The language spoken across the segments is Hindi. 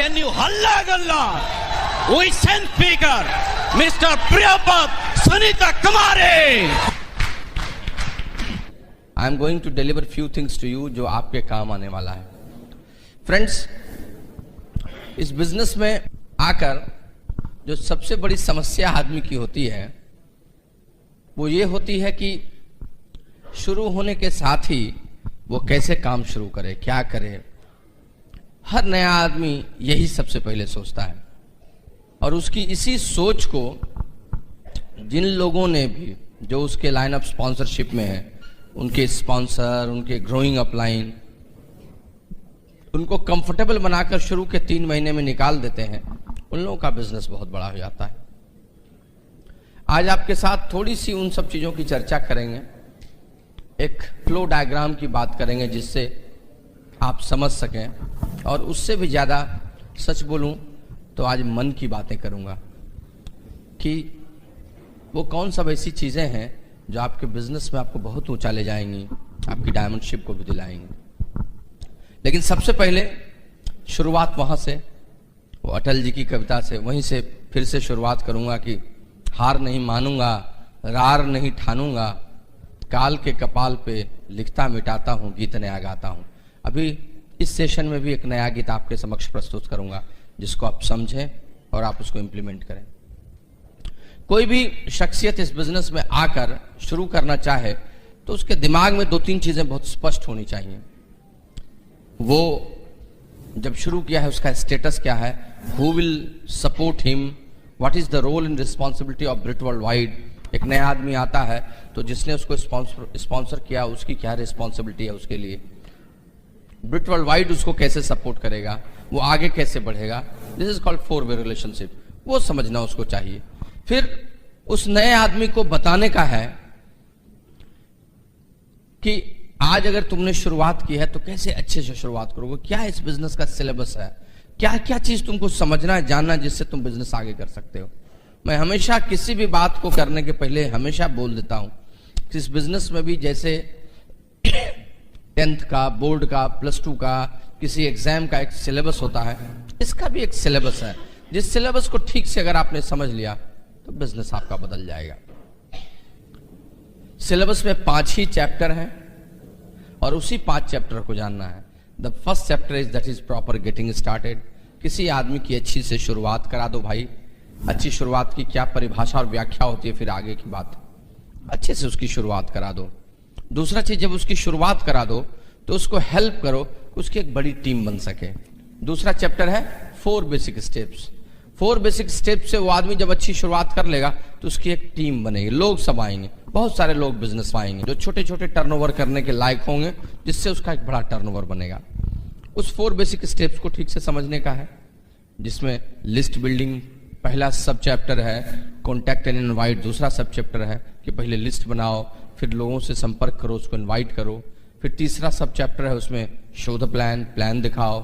Can you halla galla? We send speaker, Mr. Priyapad Sanita Kamare. I am going to deliver few things to you जो आपके काम आने वाला है. Friends, इस बिजनेस में आकर जो सबसे बड़ी समस्या आदमी की होती है वो ये होती है कि शुरू होने के साथ ही वो कैसे काम शुरू करे, क्या करे. हर नया आदमी यही सबसे पहले सोचता है और उसकी इसी सोच को जिन लोगों ने भी जो उसके लाइन ऑफ स्पॉन्सरशिप में है, उनके स्पॉन्सर, उनके ग्रोइंग अपलाइन, उनको कंफर्टेबल बनाकर शुरू के 3 महीने में निकाल देते हैं, उन लोगों का बिजनेस बहुत बड़ा हो जाता है. आज आपके साथ थोड़ी सी उन सब चीजों की चर्चा करेंगे, एक फ्लो डायग्राम की बात करेंगे जिससे आप समझ सकें, और उससे भी ज्यादा सच बोलूं तो आज मन की बातें करूंगा कि वो कौन सब ऐसी चीजें हैं जो आपके बिजनेस में आपको बहुत ऊंचा ले जाएंगी, आपकी डायमंडशिप को भी दिलाएंगी. लेकिन सबसे पहले शुरुआत वहां से, वो अटल जी की कविता से, वहीं से फिर से शुरुआत करूंगा कि हार नहीं मानूंगा, रार नहीं ठानूंगा, काल के कपाल पे लिखता मिटाता हूं, गीत नया गाता हूं. अभी इस सेशन में भी एक नया गीत आपके समक्ष प्रस्तुत करूंगा जिसको आप समझें और आप उसको इंप्लीमेंट करें. कोई भी शख्सियत इस बिजनेस में आकर शुरू करना चाहे तो उसके दिमाग में 2-3 चीजें बहुत स्पष्ट होनी चाहिए. वो जब शुरू किया है उसका स्टेटस क्या है, who will support him, what is the role and responsibility of Britt worldwide. एक नया आदमी आता है तो जिसने उसको स्पॉन्सर किया उसकी क्या रिस्पॉन्सिबिलिटी है उसके लिए, ब्रिट वर्ल्ड वाइड उसको कैसे सपोर्ट करेगा, वो आगे कैसे बढ़ेगा. दिस इज कॉल्ड 4-वे रिलेशनशिप. वो समझना उसको चाहिए. फिर उस नए आदमी को बताने का है कि आज अगर तुमने शुरुआत की है तो कैसे अच्छे से शुरुआत करोगे, क्या इस बिजनेस का सिलेबस है, क्या क्या चीज तुमको समझना है, जानना, जिससे तुम बिजनेस आगे कर सकते हो. मैं हमेशा किसी भी बात को करने के पहले हमेशा बोल देता हूं कि इस बिजनेस में भी जैसे 10th का, बोर्ड का, +2 का, किसी एग्जाम का एक सिलेबस होता है, इसका भी एक सिलेबस है. जिस सिलेबस को ठीक से अगर आपने समझ लिया तो बिजनेस आपका बदल जाएगा. सिलेबस में 5 ही चैप्टर हैं और उसी 5 चैप्टर को जानना है. The first chapter is that is proper getting started. किसी आदमी की अच्छी से शुरुआत करा दो भाई. अच्छी शुरुआत की क्या परिभाषा और व्याख्या होती है, फिर आगे की बात. अच्छे से उसकी शुरुआत करा दो. दूसरा चीज, जब उसकी शुरुआत करा दो तो उसको हेल्प करो उसकी एक बड़ी टीम बन सके. दूसरा चैप्टर है 4 बेसिक स्टेप्स. 4 बेसिक स्टेप्स से वो आदमी जब अच्छी शुरुआत कर लेगा तो उसकी एक टीम बनेगी, लोग सब आएंगे, बहुत सारे लोग बिजनेस में आएंगे जो छोटे छोटे टर्नओवर करने के लायक होंगे, जिससे उसका एक बड़ा टर्नओवर बनेगा. उस 4 बेसिक स्टेप्स को ठीक से समझने का है, जिसमें लिस्ट बिल्डिंग पहला सब चैप्टर है, कॉन्टैक्ट एंड इनवाइट दूसरा सब चैप्टर है कि पहले लिस्ट बनाओ, फिर लोगों से संपर्क करो, उसको इनवाइट करो. फिर तीसरा सब चैप्टर है उसमें शो द प्लान, प्लान दिखाओ.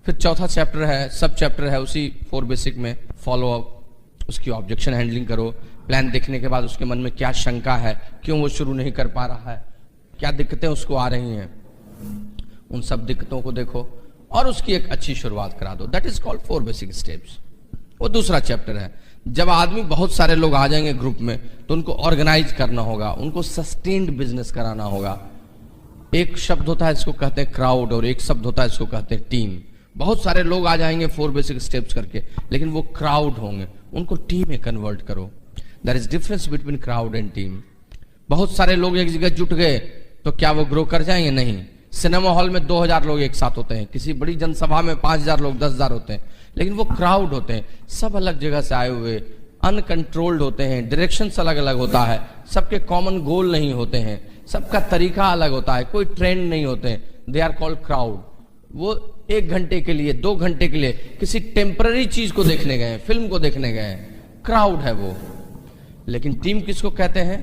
फिर चौथा चैप्टर है, सब चैप्टर है उसी 4 बेसिक में, फॉलो अप, उसकी ऑब्जेक्शन हैंडलिंग करो. प्लान देखने के बाद उसके मन में क्या शंका है, क्यों वो शुरू नहीं कर पा रहा है, क्या दिक्कतें उसको आ रही हैं, उन सब दिक्कतों को देखो और उसकी एक अच्छी शुरुआत करा दो. That is called 4 basic steps. वो दूसरा चैप्टर है. जब आदमी बहुत सारे लोग आ जाएंगे ग्रुप में तो उनको ऑर्गेनाइज करना होगा, उनको सस्टेन्ड बिजनेस कराना होगा. एक शब्द होता है इसको कहते हैं क्राउड और एक शब्द होता है इसको कहते हैं टीम. बहुत सारे लोग आ जाएंगे 4 बेसिक स्टेप्स करके, लेकिन वो क्राउड होंगे, उनको टीम में कन्वर्ट करो. There is difference between crowd and team. बहुत सारे लोग एक जगह जुट गए तो क्या वो ग्रो कर जाएंगे? नहीं. सिनेमा हॉल में 2000 लोग एक साथ होते हैं, किसी बड़ी जनसभा में 5000 लोग, 10,000 होते हैं, लेकिन वो क्राउड होते हैं, सब अलग जगह से आए हुए, अनकंट्रोल्ड होते हैं, डायरेक्शंस अलग अलग होता है, सबके कॉमन गोल नहीं होते हैं, सबका तरीका अलग होता है, कोई ट्रेंड नहीं होते हैं. They are called crowd. वो 1 घंटे के लिए, 2 घंटे के लिए किसी टेम्पररी चीज को देखने गए, फिल्म को देखने गए, क्राउड है वो. लेकिन टीम किसको कहते हैं?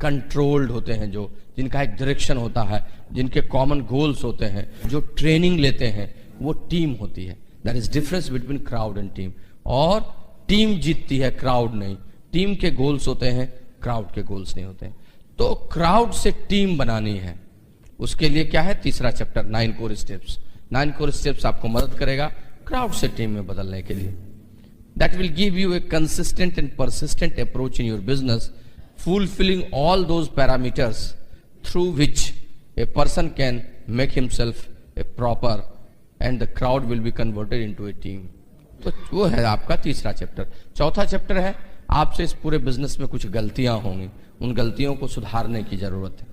कंट्रोल्ड होते हैं, जो जिनका एक डायरेक्शन होता है, जिनके कॉमन गोल्स होते हैं, जो ट्रेनिंग लेते हैं, वो टीम होती है. That is difference between crowd and team. और टीम जीतती है, क्राउड नहीं. टीम के गोल्स होते हैं, क्राउड के गोल्स नहीं होते हैं. तो क्राउड से टीम बनानी है, उसके लिए क्या है? तीसरा chapter 9 core steps. 9 core steps आपको मदद करेगा क्राउड से टीम में बदलने के लिए। That will give U A consistent and persistent approach in your business, fulfilling all those parameters through which a person can make himself a proper and the crowd will be converted into a team। तो वो है आपका तीसरा चैप्टर। चौथा चैप्टर है आपसे इस पूरे बिजनेस में कुछ गलतियां होंगी, उन गलतियों को सुधारने की जरूरत है।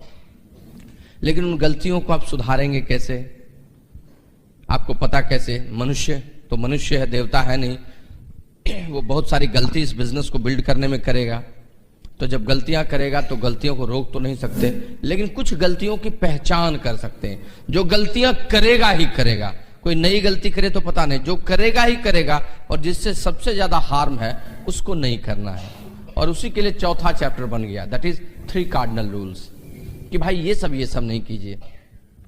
लेकिन उन गलतियों को आप सुधारेंगे कैसे, आपको पता कैसे? मनुष्य तो मनुष्य है, देवता है नहीं, वो बहुत सारी गलती इस बिजनेस को बिल्ड करने में करेगा। तो जब गलतियां करेगा तो गलतियों को रोक तो नहीं सकते, लेकिन कुछ गलतियों की पहचान कर सकते हैं। जो गलतियां करेगा ही करेगा, कोई नई गलती करे तो पता नहीं, जो करेगा ही करेगा और जिससे सबसे ज्यादा हार्म है उसको नहीं करना है। और उसी के लिए चौथा चैप्टर बन गया, दैट इज 3 कार्डिनल रूल्स, कि भाई ये सब नहीं कीजिए,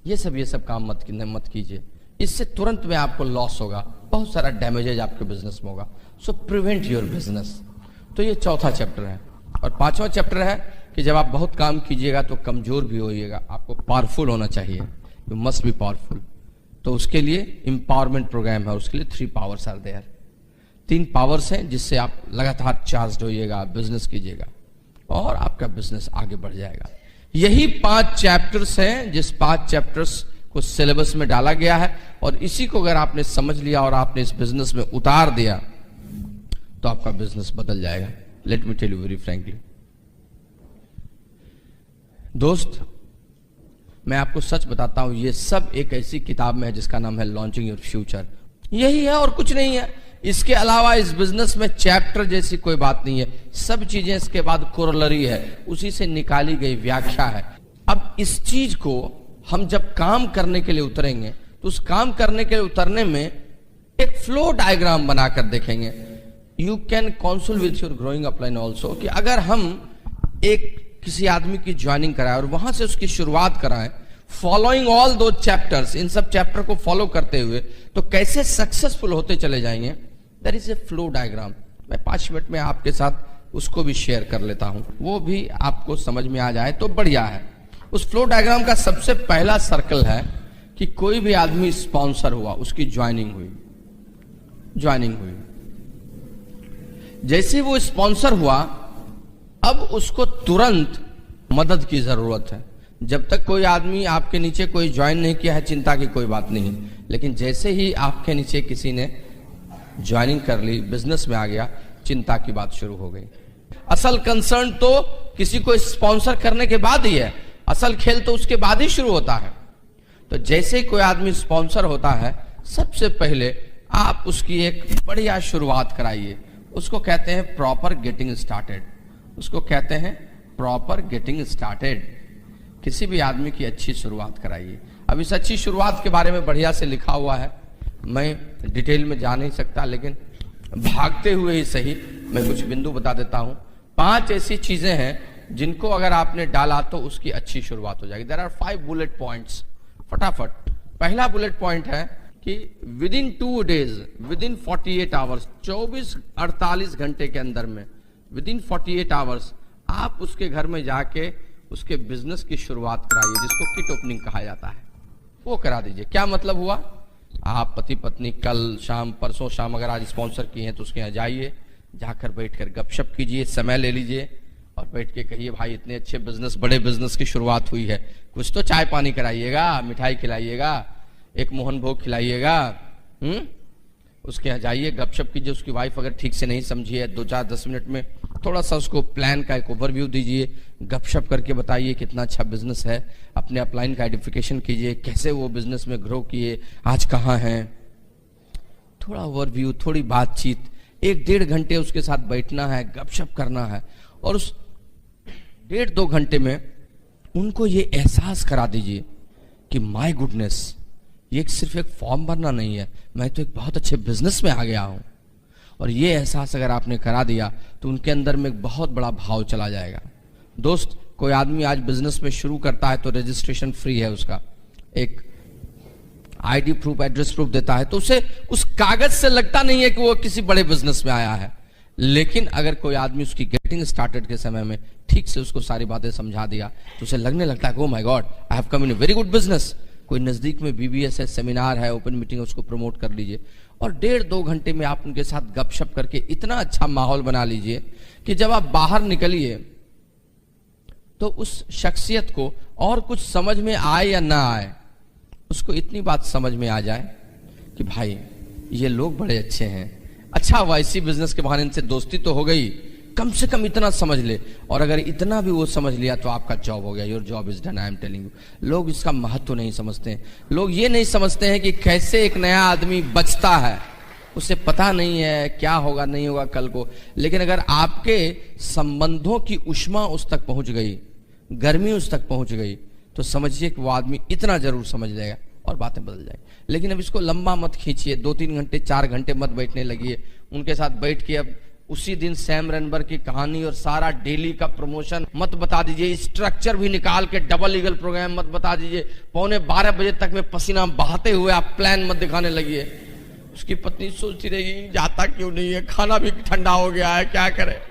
ये सब काम मत कीजिए, इससे तुरंत में आपको लॉस होगा, बहुत सारा डैमेजेज आपके बिजनेस में होगा। सो प्रिवेंट योर बिजनेस। तो ये चौथा चैप्टर है। और पांचवा चैप्टर है कि जब आप बहुत काम कीजिएगा तो कमजोर भी होइएगा, आपको पावरफुल होना चाहिए, यू मस्ट बी पावरफुल। तो उसके लिए एम्पावरमेंट प्रोग्राम है, उसके लिए 3 पावर्स आर देयर। 3 पावर्स हैं जिससे आप लगातार चार्ज होइएगा, बिजनेस कीजिएगा और आपका बिजनेस आगे बढ़ जाएगा। यही 5 चैप्टर्स हैं जिस 5 चैप्टर्स को सिलेबस में डाला गया है, और इसी को अगर आपने समझ लिया और आपने इस बिजनेस में उतार दिया तो आपका बिजनेस बदल जाएगा। Let me tell you very frankly दोस्त, मैं आपको सच बताता हूं, ये सब एक ऐसी किताब में है जिसका नाम है लॉन्चिंग योर फ्यूचर। यही है और कुछ नहीं है। इसके अलावा इस बिजनेस में चैप्टर जैसी कोई बात नहीं है, सब चीजें इसके बाद कोरोलरी है, उसी से निकाली गई व्याख्या है। अब इस चीज को हम जब काम करने के लिए उतरेंगे तो उस काम करने के लिए उतरने में एक फ्लो डायग्राम बनाकर देखेंगे। You can consult with your growing upline also, कि अगर हम एक किसी आदमी की ज्वाइनिंग कराएं और वहां से उसकी शुरुआत कराएं, फॉलोइंग ऑल दो चैप्टर्स, इन सब चैप्टर को फॉलो करते हुए, तो कैसे सक्सेसफुल होते चले जाएंगे। That is a flow diagram. मैं 5 मिनट में आपके साथ उसको भी शेयर कर लेता हूं, वो भी आपको समझ में आ जाए तो बढ़िया है। उस फ्लो डायग्राम का सबसे पहला सर्कल है कि कोई भी आदमी स्पॉन्सर हुआ, उसकी ज्वाइनिंग हुई। जैसे वो स्पॉन्सर हुआ, अब उसको तुरंत मदद की जरूरत है। जब तक कोई आदमी आपके नीचे कोई ज्वाइन नहीं किया है, चिंता की कोई बात नहीं, लेकिन जैसे ही आपके नीचे किसी ने ज्वाइनिंग कर ली, बिजनेस में आ गया, चिंता की बात शुरू हो गई। असल कंसर्न तो किसी को स्पॉन्सर करने के बाद ही है, असल खेल तो उसके बाद ही शुरू होता है। तो जैसे ही कोई आदमी स्पॉन्सर होता है, सबसे पहले आप उसकी एक बढ़िया शुरुआत कराइए। उसको कहते हैं प्रॉपर गेटिंग स्टार्टेड। उसको कहते हैं प्रॉपर गेटिंग स्टार्टेड। किसी भी आदमी की अच्छी शुरुआत कराइए। अब इस अच्छी शुरुआत के बारे में बढ़िया से लिखा हुआ है, मैं डिटेल में जा नहीं सकता, लेकिन भागते हुए ही सही मैं कुछ बिंदु बता देता हूं। 5 ऐसी चीजें हैं जिनको अगर आपने डाला तो उसकी अच्छी शुरुआत हो जाएगी। There are 5 bullet points. फटाफट पहला बुलेट पॉइंट है कि within 2 days, within 48 hours, 48 घंटे के अंदर में, विद इन 48 आवर्स आप उसके घर में जाके उसके बिजनेस की शुरुआत कराइए, जिसको किट ओपनिंग कहा जाता है, वो करा दीजिए। क्या मतलब हुआ? आप पति पत्नी कल शाम, परसों शाम अगर आज स्पॉन्सर किए हैं तो उसके यहाँ जाइए, जाकर बैठकर गपशप कीजिए, समय ले लीजिए और बैठ के कहिए, भाई इतने अच्छे बिजनेस, बड़े बिजनेस की शुरुआत हुई है, कुछ तो चाय पानी कराइएगा, मिठाई खिलाइएगा, एक मोहन भोग खिलाइएगा। उसके यहाँ जाइए, गपशप कीजिए। उसकी वाइफ अगर ठीक से नहीं समझी है, 2-4-10 मिनट में थोड़ा सा उसको प्लान का एक ओवरव्यू दीजिए, गपशप करके बताइए कितना अच्छा बिजनेस है, अपने अपलाइन का आइडेंटिफिकेशन कीजिए, कैसे वो बिजनेस में ग्रो किए, आज कहाँ हैं, थोड़ा ओवरव्यू, थोड़ी बातचीत। 1-1.5 घंटे उसके साथ बैठना है, गपशप करना है, और उस 1.5-2 घंटे में उनको ये एहसास करा दीजिए कि माय गुडनेस, ये सिर्फ एक फॉर्म भरना नहीं है, मैं तो एक बहुत अच्छे बिजनेस में आ गया हूं। और ये एहसास अगर आपने करा दिया तो उनके अंदर में एक बहुत बड़ा भाव चला जाएगा। दोस्त, कोई आदमी आज बिजनेस में शुरू करता है तो रजिस्ट्रेशन फ्री है, उसका एक आईडी प्रूफ, एड्रेस प्रूफ देता है, तो उसे उस कागज से लगता नहीं है कि वो किसी बड़े बिजनेस में आया है। लेकिन अगर कोई आदमी उसकी गेटिंग स्टार्टेड के समय में ठीक से उसको सारी बातें समझा दिया तो उसे लगने लगता है, oh my God, I have come in a very good business, कोई नज़दीक में बीबीएस है, सेमिनार है, ओपन मीटिंग है, उसको प्रमोट कर लीजिए और 1.5-2 घंटे में आप उनके साथ गपशप करके इतना अच्छा माहौल बना लीजिए कि जब आप बाहर निकलिए तो उस शख्सियत को और कुछ समझ में आए या ना आए, उसको इतनी बात समझ में आ जाए कि भाई ये लोग बड़े अच्छे हैं। अच्छा, वाईसी बिजनेस के बहाने इनसे दोस्ती तो हो गई, कम से कम इतना समझ ले, और अगर इतना भी वो समझ लिया तो आपका जॉब हो गया, your job is done, I am telling you. लोग इसका महत्व नहीं समझते हैं। लोग ये नहीं समझते हैं कि कैसे एक नया आदमी बचता है, उसे पता नहीं है क्या होगा नहीं होगा कल को। लेकिन अगर आपके संबंधों की उष्मा उस तक पहुंच गई, गर्मी उस तक पहुंच गई, तो समझिए कि वो आदमी इतना जरूर समझ जाएगा और बातें बदल जाएगी। लेकिन अब इसको लंबा मत खींचिए, 2-3 घंटे 4 घंटे मत बैठने लगिए उनके साथ बैठ के। अब उसी दिन सैम रनबर की कहानी और सारा डेली का प्रमोशन मत बता दीजिए, स्ट्रक्चर भी निकाल के डबल ईगल प्रोग्राम मत बता दीजिए। 11:15 बजे तक में पसीना बहाते हुए आप प्लान मत दिखाने लगिए। उसकी पत्नी सोचती रहेगी जाता क्यों नहीं है, खाना भी ठंडा हो गया है, क्या करे।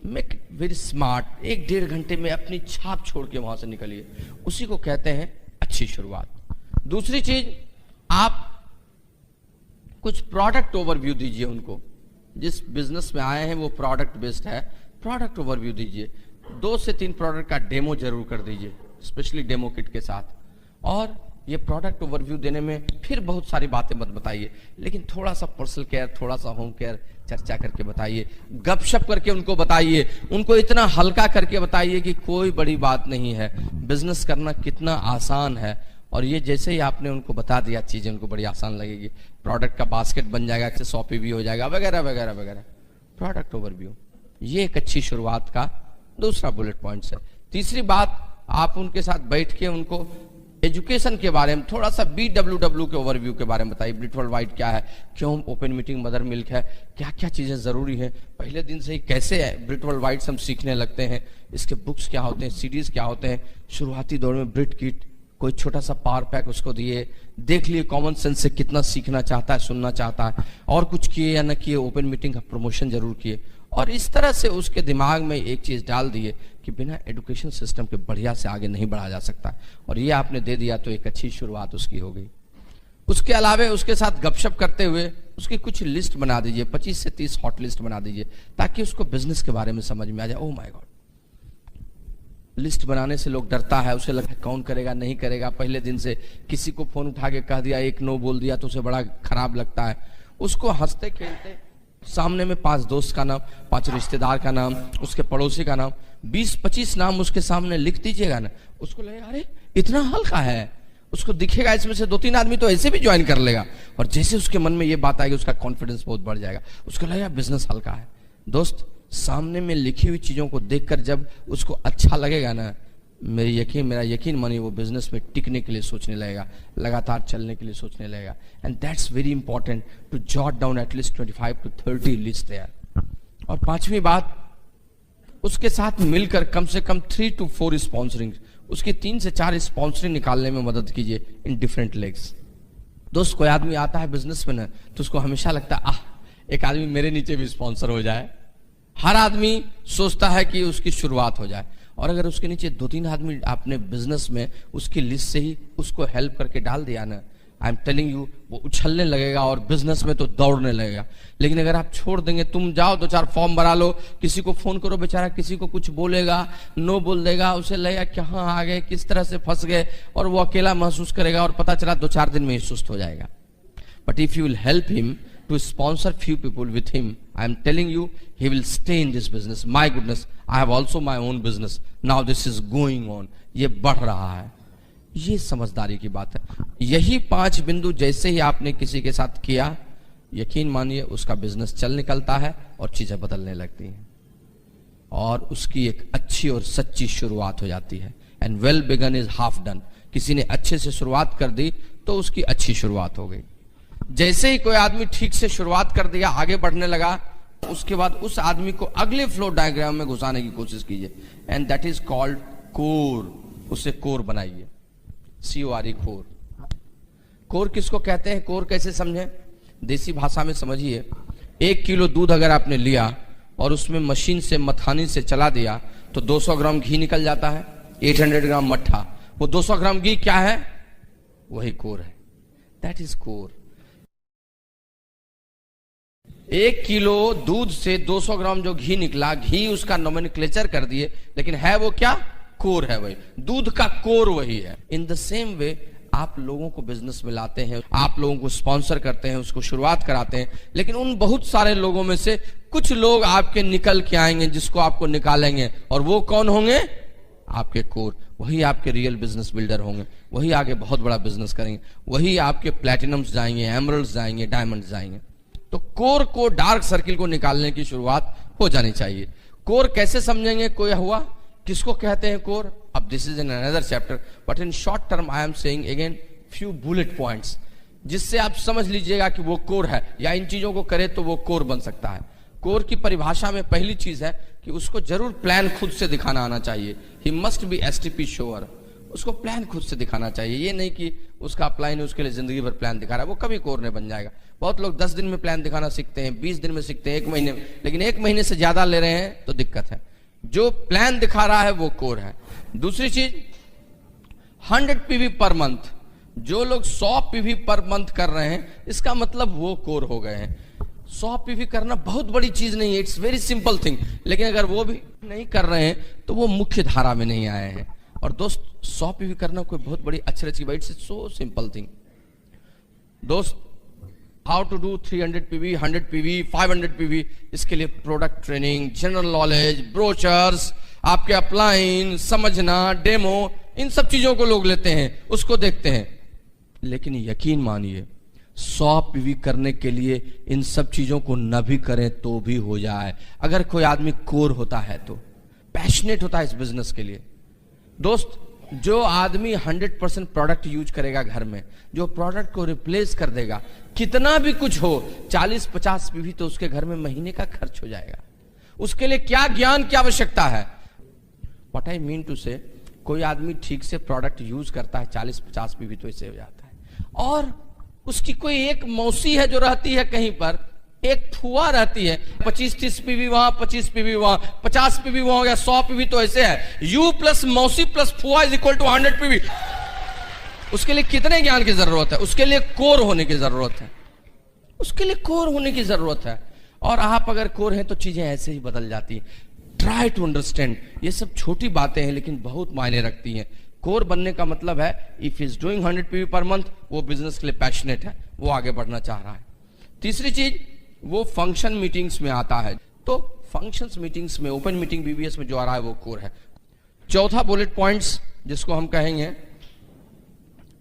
मेक वेरी स्मार्ट, 1-1.5 घंटे में अपनी छाप छोड़ के वहां से निकलिए, उसी को कहते हैं अच्छी शुरुआत। दूसरी चीज, आप कुछ प्रोडक्ट ओवरव्यू दीजिए उनको। जिस बिजनेस में आए हैं वो प्रोडक्ट बेस्ड है, प्रोडक्ट ओवरव्यू दीजिए। 2 से 3 प्रोडक्ट का डेमो जरूर कर दीजिए, स्पेशली डेमो किट के साथ। और ये प्रोडक्ट ओवरव्यू देने में फिर बहुत सारी बातें मत बताइए, लेकिन थोड़ा सा पर्सनल केयर, थोड़ा सा होम केयर चर्चा करके बताइए, गपशप करके उनको बताइए, उनको इतना हल्का करके बताइए कि कोई बड़ी बात नहीं है, बिजनेस करना कितना आसान है। और ये जैसे ही आपने उनको बता दिया चीजें उनको बड़ी आसान लगेगी, प्रोडक्ट का बास्केट बन जाएगा, 100 भी हो जाएगा, वगैरह वगैरह वगैरह। प्रोडक्ट ओवरव्यू, ये एक अच्छी शुरुआत का दूसरा बुलेट पॉइंट है। तीसरी बात, आप उनके साथ बैठ के उनको एजुकेशन के बारे में थोड़ा सा BWW के ओवरव्यू के बारे में बताइए। ब्रिट वर्ल्ड वाइड क्या है, क्यों ओपन मीटिंग मदर मिल्क है, क्या क्या चीजें जरूरी हैं, पहले दिन से ही कैसे है ब्रिट वर्ल्ड वाइड हम सीखने लगते हैं, इसके बुक्स क्या होते हैं, सीडीज क्या होते हैं। शुरुआती दौर में ब्रिट किट, कोई छोटा सा पावर पैक उसको दिए, देख लिए कॉमन सेंस से कितना सीखना चाहता है, सुनना चाहता है, और कुछ किए या न किए, ओपन मीटिंग का प्रमोशन जरूर किए। और इस तरह से उसके दिमाग में एक चीज डाल दिए कि बिना एजुकेशन सिस्टम के बढ़िया से आगे नहीं बढ़ा जा सकता, और ये आपने दे दिया तो एक अच्छी शुरुआत उसकी हो गई। उसके अलावा उसके साथ गपशप करते हुए उसकी कुछ लिस्ट बना दीजिए, 25 से 30 हॉट लिस्ट बना दीजिए, ताकि उसको बिजनेस के बारे में समझ में आ जाए। ओह माय गॉड, लिस्ट बनाने से लोग डरता है, उसे लगता है कौन करेगा नहीं करेगा। पहले दिन से किसी को फोन उठा के कह दिया, 1 नो बोल दिया तो उसे बड़ा खराब लगता है। उसको हंसते खेलते सामने में 5 दोस्त का नाम, 5 रिश्तेदार का नाम, उसके पड़ोसी का नाम, 20-25 नाम उसके सामने लिख दीजिएगा ना, उसको लगेगा अरे इतना हल्का है। उसको दिखेगा इसमें से 2-3 आदमी तो ऐसे भी ज्वाइन कर लेगा, और जैसे उसके मन में ये बात आएगी उसका कॉन्फिडेंस बहुत बढ़ जाएगा, उसको लगेगा बिजनेस हल्का है। दोस्त, सामने में लिखी हुई चीजों को देखकर जब उसको अच्छा लगेगा ना, मेरा यकीन मानिए वो बिजनेस में टिकने के लिए सोचने लगेगा, लगातार चलने के लिए सोचने लगेगा। And that's very important to jot down at least 25 to 30 list there. और 5वीं बात, उसके साथ मिलकर कम से कम 3 to 4 स्पॉन्सरिंग, उसकी 3 से 4 स्पॉन्सरिंग निकालने में मदद कीजिए इन डिफरेंट लेग्स। दोस्त, कोई आदमी आता है बिजनेस में ना, तो उसको हमेशा लगता है एक आदमी मेरे नीचे भी स्पॉन्सर हो जाए। हर आदमी सोचता है कि उसकी शुरुआत हो जाए, और अगर उसके नीचे 2-3 आदमी आपने बिजनेस में उसकी लिस्ट से ही उसको हेल्प करके डाल दिया ना, आई एम टेलिंग यू, वो उछलने लगेगा और बिजनेस में तो दौड़ने लगेगा। लेकिन अगर आप छोड़ देंगे, तुम जाओ 2-4 फॉर्म भरा लो, किसी को फोन करो, बेचारा किसी को कुछ बोलेगा, नो बोल देगा, उसे लगेगा कहाँ आ गए, किस तरह से फंस गए, और वो अकेला महसूस करेगा, और पता चला 2-4 दिन में ही सुस्त हो जाएगा। But if you will help him to sponsor few people with him, I am telling you, he will stay in this business. My goodness, I have also my own business. Now this is going on. ये बढ़ रहा है। ये समझदारी की बात है। यही 5 बिंदु जैसे ही आपने किसी के साथ किया, यकीन मानिए उसका बिजनेस चल निकलता है और चीजें बदलने लगती हैं, और उसकी एक अच्छी और सच्ची शुरुआत हो जाती है। And well begun is half done. किसी ने अच्छे से शुरुआत कर दी तो उसकी अच्छी शुरुआत हो गई। जैसे ही कोई आदमी ठीक से शुरुआत कर दिया, आगे बढ़ने लगा, उसके बाद उस आदमी को अगले फ्लो डायग्राम में घुसाने की कोशिश कीजिए, and that is called core. उसे कोर बनाइए, CORE, कोर। कोर किसको कहते हैं, कोर कैसे समझें, देसी भाषा में समझिए। 1 किलो दूध अगर आपने लिया और उसमें मशीन से मथानी से चला दिया तो 200 ग्राम घी निकल जाता है, 800 ग्राम मट्ठा, वो 200 ग्राम घी क्या है? वही कोर है। That is core. 1 किलो दूध से 200 ग्राम जो घी निकला, घी उसका नोमेनक्लेचर कर दिए, लेकिन है वो क्या? कोर है वही। दूध का कोर वही है। इन द सेम वे आप लोगों को बिजनेस में लाते हैं, आप लोगों को स्पॉन्सर करते हैं, उसको शुरुआत कराते हैं, लेकिन उन बहुत सारे लोगों में से कुछ लोग आपके निकल के आएंगे जिसको आपको निकालेंगे, और वो कौन होंगे? आपके कोर। वही आपके रियल बिजनेस बिल्डर होंगे, वही आगे बहुत बड़ा बिजनेस करेंगे, वही आपके प्लैटिनम्स जाएंगे, एमरल्ड्स जाएंगे, डायमंड्स जाएंगे। तो कोर को, डार्क सर्किल को निकालने की शुरुआत हो जानी चाहिए। कोर कैसे समझेंगे? कोई हुआ किसको कहते हैं कोर? अब this is in another chapter, but in short term I am saying again few bullet points, जिससे आप समझ लीजिएगा कि वो कोर है, या इन चीजों को करे तो वो कोर बन सकता है। कोर की परिभाषा में पहली चीज है कि उसको जरूर प्लान खुद से दिखाना आना चाहिए। He must be STP shore. उसको प्लान खुद से दिखाना चाहिए। ये नहीं कि उसका अप्लाई ने उसके लिए जिंदगी भर प्लान दिखा रहा है, वो कभी कोर नहीं बन जाएगा। बहुत लोग 10 दिन में प्लान दिखाना सीखते हैं, 20 दिन में सीखते हैं, 1 महीने में, लेकिन 1 महीने से ज्यादा ले रहे हैं तो दिक्कत है। जो प्लान दिखा रहा है वो कोर है। दूसरी चीज 100 पीवी पर मंथ। जो लोग 100 पीवी पर मंथ कर रहे हैं, इसका मतलब वो कोर हो गए हैं। 100 पीवी करना बहुत बड़ी चीज नहीं है, इट्स वेरी सिंपल थिंग, लेकिन अगर वो भी नहीं कर रहे हैं तो वो मुख्य धारा में नहीं आए हैं। और दोस्त 100 पीवी करना कोई बहुत बड़ी अचरज की बात, इट्स सो सिंपल थिंग दोस्त। How to do 300 PV, 100 PV, 500 PV, इसके लिए product training, general knowledge, brochures, आपके अपलाइन समझना, डेमो, इन सब चीजों को लोग लेते हैं, उसको देखते हैं। लेकिन यकीन मानिए 100 पीवी करने के लिए इन सब चीजों को न भी करें तो भी हो जाए, अगर कोई आदमी कोर होता है तो, पैशनेट होता है इस बिजनेस के लिए। दोस्त, जो आदमी 100% प्रोडक्ट यूज करेगा घर में, जो प्रोडक्ट को रिप्लेस कर देगा, कितना भी कुछ हो, 40-50 पीवी तो उसके घर में महीने का खर्च हो जाएगा। उसके लिए क्या ज्ञान की आवश्यकता है? व्हाट आई मीन टू से, कोई आदमी ठीक से प्रोडक्ट यूज करता है, 40-50 पीवी तो इससे हो जाता है। और उसकी कोई एक मौसी है जो रहती है कहीं पर, एक फुआ रहती है, 25-30 पीवी वहां, 25 पीवी वहां, 50 पीवी वहां हो गया, 100 पीवी तो ऐसे है। यू प्लस मौसी प्लस फुआ इज इक्वल टू 100 पीवी। उसके लिए कितने ज्ञान की जरूरत है? उसके लिए कोर होने की जरूरत है। उसके लिए कोर होने की जरूरत है। और आप अगर कोर हैं तो चीजें ऐसे ही बदल जाती हैं। Try to understand. ये सब छोटी बातें हैं लेकिन बहुत मायने रखती हैं। कोर बनने का मतलब है if is doing 100 PV per month, वो बिजनेस के लिए पैशनेट है, वो आगे बढ़ना चाह रहा है। तीसरी चीज, वो फंक्शन मीटिंग्स में आता है। तो फंक्शंस मीटिंग्स में, ओपन मीटिंग बीबीएस में जो आ रहा है वो कोर है। चौथा बुलेट पॉइंट्स जिसको हम कहेंगे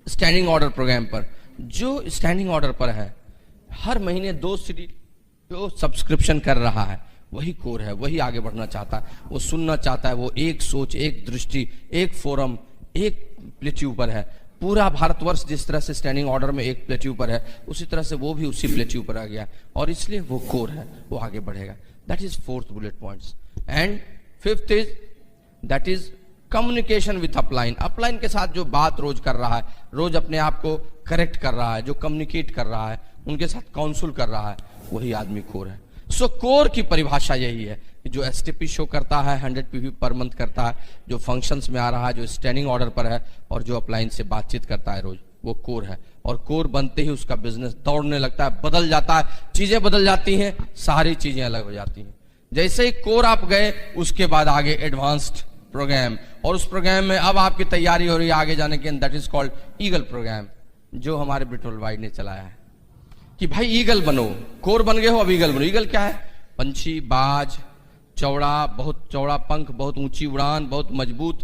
स्टैंडिंग ऑर्डर प्रोग्राम पर। जो स्टैंडिंग ऑर्डर पर है, हर महीने 2 सीडी जो सब्सक्रिप्शन कर रहा है, वही कोर है, वही आगे बढ़ना चाहता है, वो सुनना चाहता है, वो एक सोच, एक दृष्टि, एक फोरम, एक प्लेट्यू पर है। पूरा भारतवर्ष जिस तरह से स्टैंडिंग ऑर्डर में एक प्लेट्यू पर है, उसी तरह से वो भी उसी प्लेट्यू पर आ गया, और इसलिए वो कोर है, वो आगे बढ़ेगा। That is 4th bullet points. And 5th is that is communication with upline. Upline के साथ जो बात रोज कर रहा है, रोज अपने आप को करेक्ट कर रहा है, जो कम्युनिकेट कर रहा है, उनके साथ काउंसुल कर रहा है, वही आदमी कोर है। सो कोर की परिभाषा यही है, जो एसटीपी शो करता है, 100 पीवी पर मंथ करता है, जो फंक्शंस में आ रहा है, जो स्टैंडिंग ऑर्डर पर है, और जो अपलाइन से बातचीत करता है रोज, वो कोर है। और कोर बनते ही उसका बिजनेस दौड़ने लगता है, बदल जाता है, चीजें बदल जाती हैं, सारी चीजें अलग हो जाती हैं। जैसे ही कोर आप गए, उसके बाद आगे एडवांस्ड प्रोग्राम, और उस प्रोग्राम में अब आपकी तैयारी हो रही है आगे जाने की, that is called eagle program, जो हमारे ब्रिटोल वाइड ने चलाया है कि भाई ईगल बनो। कोर बन गए हो, अब ईगल बनो। ईगल क्या है? पंछी, बाज, चौड़ा, बहुत चौड़ा पंख, बहुत ऊंची उड़ान, बहुत मजबूत।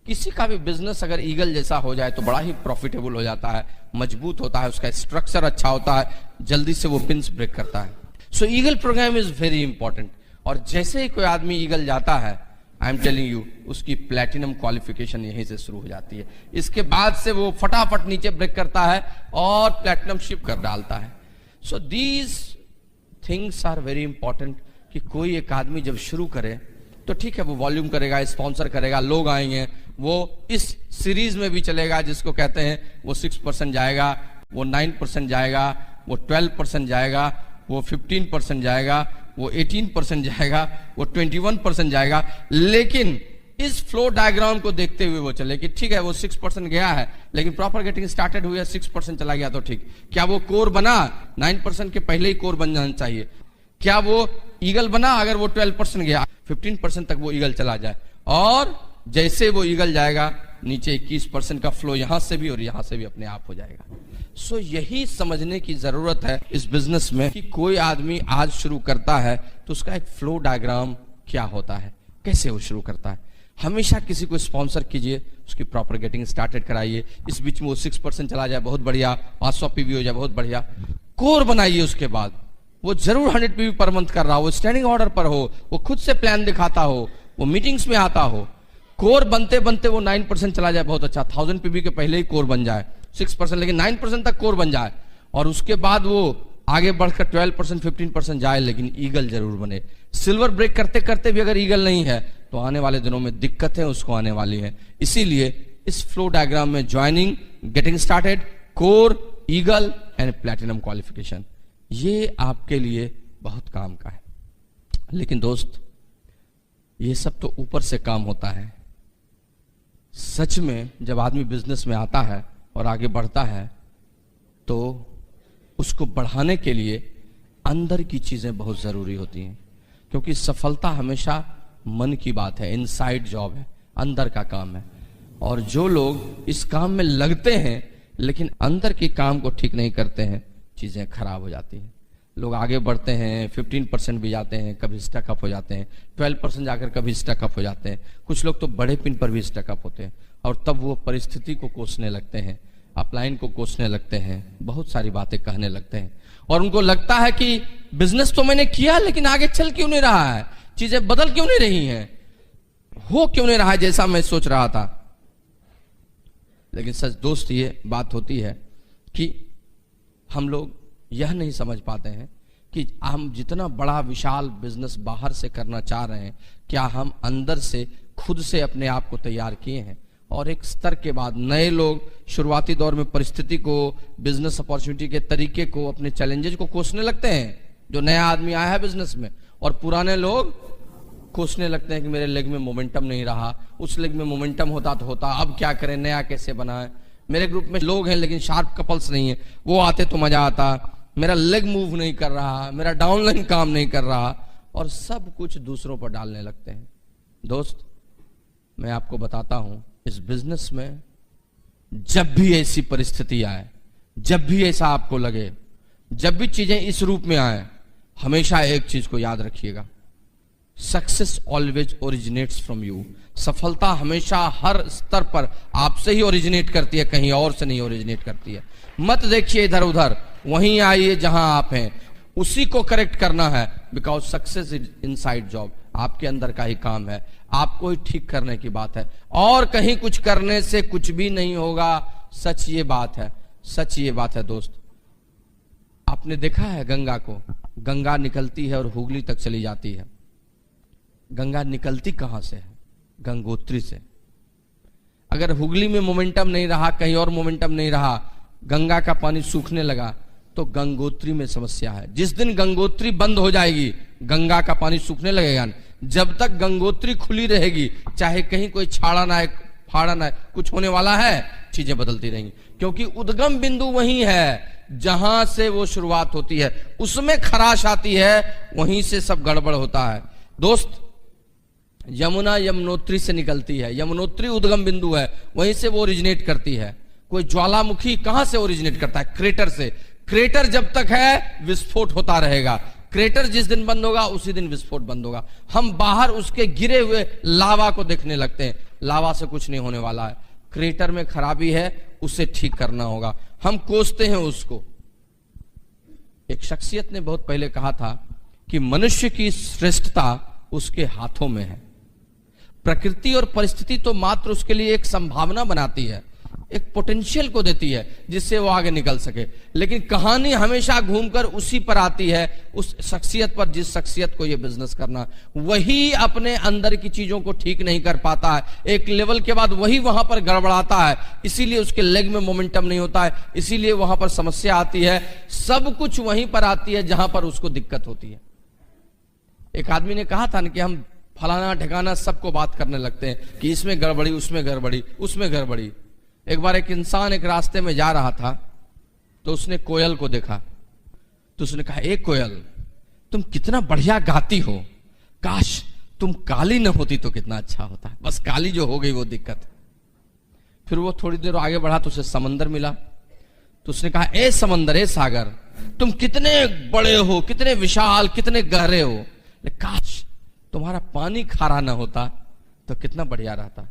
किसी का भी बिजनेस अगर ईगल जैसा हो जाए तो बड़ा ही प्रॉफिटेबल हो जाता है, मजबूत होता है, उसका स्ट्रक्चर अच्छा होता है, जल्दी से वो पिंस ब्रेक करता है। So eagle program is very important. और जैसे ही कोई आदमी ईगल जाता है, आई एम टेलिंग यू, उसकी प्लैटिनम क्वालिफिकेशन यहीं से शुरू हो जाती है। इसके बाद से वो फटाफट नीचे ब्रेक करता है और प्लैटिनम शिप कर डालता है। So these things are very important कि कोई एक आदमी जब शुरू करे तो ठीक है, वो वॉल्यूम करेगा, स्पॉन्सर करेगा, लोग आएंगे, वो इस सीरीज में भी चलेगा जिसको कहते हैं वो 6% जाएगा, वो 9% जाएगा, वो 12% जाएगा, वो 15% जाएगा, वो 18% जाएगा, वो 21% जाएगा। लेकिन इस फ्लो डायग्राम को देखते हुए वो चले कि ठीक है वो 6% गया है, लेकिन प्रॉपर गेटिंग स्टार्टेड हुआ 6% चला गया तो ठीक। क्या वो कोर बना? 9% के पहले ही कोर बन जाना चाहिए। क्या वो ईगल बना? अगर वो 12% गया, 15% तक वो ईगल चला जाए, और जैसे वो ईगल जाएगा नीचे 21% का फ्लो यहां से भी और यहां से भी अपने आप हो जाएगा। सो यही समझने की जरूरत है इस बिजनेस में कि कोई आदमी आज शुरू करता है तो उसका एक फ्लो डायग्राम क्या होता है, कैसे वो शुरू करता है। हमेशा किसी को स्पॉन्सर कीजिए, उसकी प्रॉपर गेटिंग स्टार्टेड कराइए, इस बीच में वो 6% चला जाए बहुत बढ़िया, 500 पीवी हो जाए बहुत बढ़िया, कोर बनाइए। उसके बाद वो जरूर 100 पीवी पर मंथ कर रहा हो, स्टैंडिंग ऑर्डर पर हो, वो खुद से प्लान दिखाता हो, वो मीटिंग्स में आता हो। कोर बनते बनते वो 9% चला जाए बहुत अच्छा, 1000 पीवी के पहले ही कोर बन जाए, 6% लेकिन 9% तक कोर बन जाए, और उसके बाद वो आगे बढ़कर 12% 15% जाए, लेकिन ईगल जरूर बने। सिल्वर ब्रेक करते करते भी अगर ईगल नहीं है तो आने वाले दिनों में दिक्कतें उसको आने वाली है। इसीलिए इस फ्लो डायग्राम में joining, getting started, core, eagle and platinum qualification, ये आपके लिए बहुत काम का है। लेकिन दोस्त, ये सब तो ऊपर से काम होता है। सच में जब आदमी बिजनेस में आता है और आगे बढ़ता है तो उसको बढ़ाने के लिए अंदर की चीजें बहुत जरूरी होती हैं, क्योंकि सफलता हमेशा मन की बात है, इनसाइड जॉब है, अंदर का काम है। और जो लोग इस काम में लगते हैं लेकिन अंदर के काम को ठीक नहीं करते हैं, चीजें खराब हो जाती हैं। लोग आगे बढ़ते हैं, 15% भी जाते हैं, कभी स्टकअप हो जाते हैं, 12% जाकर कभी स्टकअप हो जाते हैं। कुछ लोग तो बड़े पिन पर भी स्टकअप होते हैं, और तब वो परिस्थिति को कोसने लगते हैं, अपलाइन को कोसने लगते हैं, बहुत सारी बातें कहने लगते हैं, और उनको लगता है कि बिजनेस तो मैंने किया लेकिन आगे चल क्यों नहीं रहा है, चीजें बदल क्यों नहीं रही हैं, हो क्यों नहीं रहा है जैसा मैं सोच रहा था। लेकिन सच दोस्त, ये बात होती है कि हम लोग यह नहीं समझ पाते हैं कि हम जितना बड़ा विशाल बिजनेस बाहर से करना चाह रहे हैं, क्या हम अंदर से खुद से अपने आप को तैयार किए हैं। और एक स्तर के बाद नए लोग शुरुआती दौर में परिस्थिति को, बिजनेस अपॉर्चुनिटी के तरीके को, अपने चैलेंजेस को कोसने लगते हैं, जो नया आदमी आया है बिजनेस में, और पुराने लोग कोसने लगते हैं कि मेरे लेग में मोमेंटम नहीं रहा, उस लेग में मोमेंटम होता तो होता, अब क्या करें, नया कैसे बनाए। मेरे ग्रुप में लोग हैं लेकिन शार्प कपल्स नहीं है, वो आते तो मजा आता, मेरा लेग मूव नहीं कर रहा, मेरा डाउनलाइन काम नहीं कर रहा, और सब कुछ दूसरों पर डालने लगते हैं। दोस्त, मैं आपको बताता हूं, इस बिजनेस में जब भी ऐसी परिस्थिति आए, जब भी ऐसा आपको लगे, जब भी चीजें इस रूप में आए, हमेशा एक चीज को याद रखिएगा, success always originates from you. सफलता हमेशा हर स्तर पर आपसे ही ओरिजिनेट करती है, कहीं और से नहीं ओरिजिनेट करती है। मत देखिए इधर उधर, वहीं आइए जहां आप हैं, उसी को करेक्ट करना है, because success is inside job, आपके अंदर का ही काम है, आपको ही ठीक करने की बात है, और कहीं कुछ करने से कुछ भी नहीं होगा। सच ये बात है, सच ये बात है दोस्त। आपने देखा है गंगा को, गंगा निकलती है और हुगली तक चली जाती है। गंगा निकलती कहां से है? गंगोत्री से। अगर हुगली में मोमेंटम नहीं रहा, कहीं और मोमेंटम नहीं रहा, गंगा का पानी सूखने लगा, तो गंगोत्री में समस्या है। जिस दिन गंगोत्री बंद हो जाएगी, गंगा का पानी सूखने लगेगा। जब तक गंगोत्री खुली रहेगी, चाहे कहीं कोई छाड़ा ना है, फाड़ा ना है, कुछ होने वाला है, चीजें बदलती रहेंगी, क्योंकि उद्गम बिंदु वही है जहां से वो शुरुआत होती है, उसमें खराश आती है, वहीं से सब गड़बड़ होता है। दोस्त, यमुना यमुनोत्री से निकलती है, यमुनोत्री उद्गम बिंदु है, वहीं से वो ओरिजिनेट करती है। कोई ज्वालामुखी कहां से ओरिजिनेट करता है? क्रेटर से। क्रेटर जब तक है, विस्फोट होता रहेगा। क्रेटर जिस दिन बंद होगा, उसी दिन विस्फोट बंद होगा। हम बाहर उसके गिरे हुए लावा को देखने लगते हैं, लावा से कुछ नहीं होने वाला है। क्रेटर में खराबी है, उसे ठीक करना होगा, हम कोसते हैं उसको। एक शख्सियत ने बहुत पहले कहा था कि मनुष्य की श्रेष्ठता उसके हाथों में है। प्रकृति और परिस्थिति तो मात्र उसके लिए एक संभावना बनाती है, एक पोटेंशियल को देती है जिससे वो आगे निकल सके, लेकिन कहानी हमेशा घूमकर उसी पर आती है, उस शख्सियत पर जिस शख्सियत को ये बिजनेस करना, वही अपने अंदर की चीजों को ठीक नहीं कर पाता है। एक लेवल के बाद वही वहां पर गड़बड़ाता है, इसीलिए उसके लेग में मोमेंटम नहीं होता है, इसीलिए वहां पर समस्या आती है। सब कुछ वहीं पर आती है जहां पर उसको दिक्कत होती है। एक आदमी ने कहा था कि हम फलाना ठिकाना सबको बात करने लगते हैं कि इसमें गड़बड़ी, उसमें गड़बड़ी, उसमें गड़बड़ी। एक बार एक इंसान एक रास्ते में जा रहा था तो उसने कोयल को देखा, तो उसने कहा, ए कोयल, तुम कितना बढ़िया गाती हो, काश तुम काली न होती तो कितना अच्छा होता। बस काली जो हो गई वो दिक्कत। फिर वो थोड़ी देर आगे बढ़ा तो उसे समंदर मिला, तो उसने कहा, ए समंदर, ए सागर, तुम कितने बड़े हो, कितने विशाल, कितने गहरे हो, काश तुम्हारा पानी खारा ना होता तो कितना बढ़िया रहता।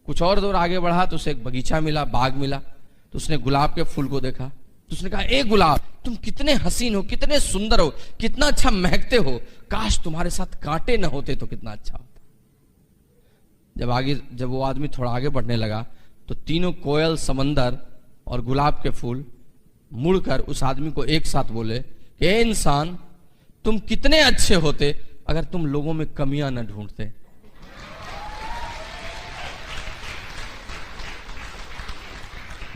कुछ और दूर आगे बढ़ा तो उसे एक बगीचा मिला, बाग मिला, तो उसने गुलाब के फूल को देखा, तो उसने कहा, ए गुलाब, तुम कितने हसीन हो, कितने सुंदर हो, कितना अच्छा महकते हो, काश तुम्हारे साथ कांटे ना होते तो कितना अच्छा होता। जब वो आदमी थोड़ा आगे बढ़ने लगा तो तीनों कोयल, समंदर और गुलाब के फूल मुड़कर उस आदमी को एक साथ बोले कि ए इंसान, तुम कितने अच्छे होते अगर तुम लोगों में कमियां न ढूंढते।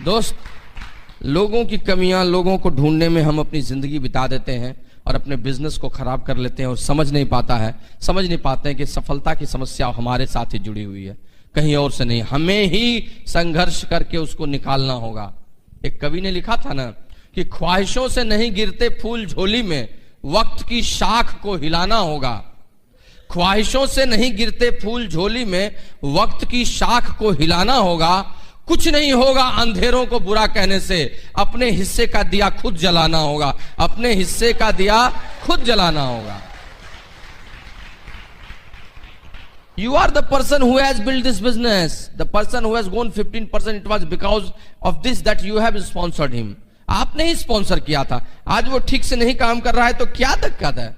दोस्त, लोगों की कमियां, लोगों को ढूंढने में हम अपनी जिंदगी बिता देते हैं और अपने बिजनेस को खराब कर लेते हैं और समझ नहीं पाते हैं कि सफलता की समस्या हमारे साथ ही जुड़ी हुई है, कहीं और से नहीं। हमें ही संघर्ष करके उसको निकालना होगा। एक कवि ने लिखा था ना कि ख्वाहिशों से नहीं गिरते फूल झोली में, वक्त की शाख को हिलाना होगा। ख्वाहिशों से नहीं गिरते फूल झोली में, वक्त की शाख को हिलाना होगा। कुछ नहीं होगा अंधेरों को बुरा कहने से, अपने हिस्से का दिया खुद जलाना होगा, अपने हिस्से का दिया खुद जलाना होगा। You are the person who has built this business. The person who has gone 15%, it was because of this that you have sponsored him. आपने ही स्पॉन्सर किया था। आज वो ठीक से नहीं काम कर रहा है तो क्या दिक्कत है,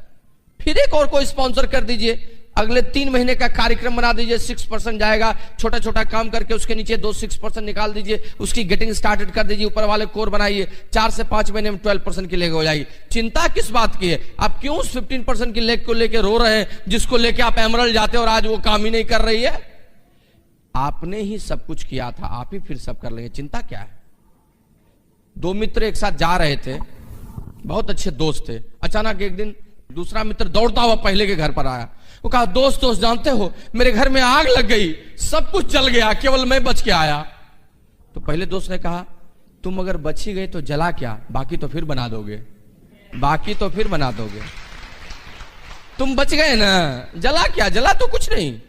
फिर एक और को स्पॉन्सर कर दीजिए। अगले 3 महीने का कार्यक्रम बना दीजिए, 6% जाएगा, छोटा छोटा काम करके उसके नीचे 6% निकाल दीजिए, उसकी गेटिंग स्टार्टेड कर दीजिए, ऊपर वाले कोर बनाइए, 4 से 5 महीने में 12% की लेग हो जाएगी। चिंता किस बात की है? आप क्यों उस 15% की लेग को लेके रो रहे हैं, जिसको लेके आप एमरल्ड जाते और आज वो काम ही नहीं कर रही है? आपने ही सब कुछ किया था, आप ही फिर सब कर लेंगे, चिंता क्या है? 2 मित्र एक साथ जा रहे थे, बहुत अच्छे दोस्त थे। अचानक एक दिन दूसरा मित्र दौड़ता हुआ पहले के घर पर आया। वो कहा, दोस्त जानते हो, मेरे घर में आग लग गई, सब कुछ जल गया, केवल मैं बच के आया। तो पहले दोस्त ने कहा, तुम अगर बच ही गए तो जला क्या, बाकी तो फिर बना दोगे, बाकी तो फिर बना दोगे। तुम बच गए ना, जला क्या, जला तो कुछ नहीं।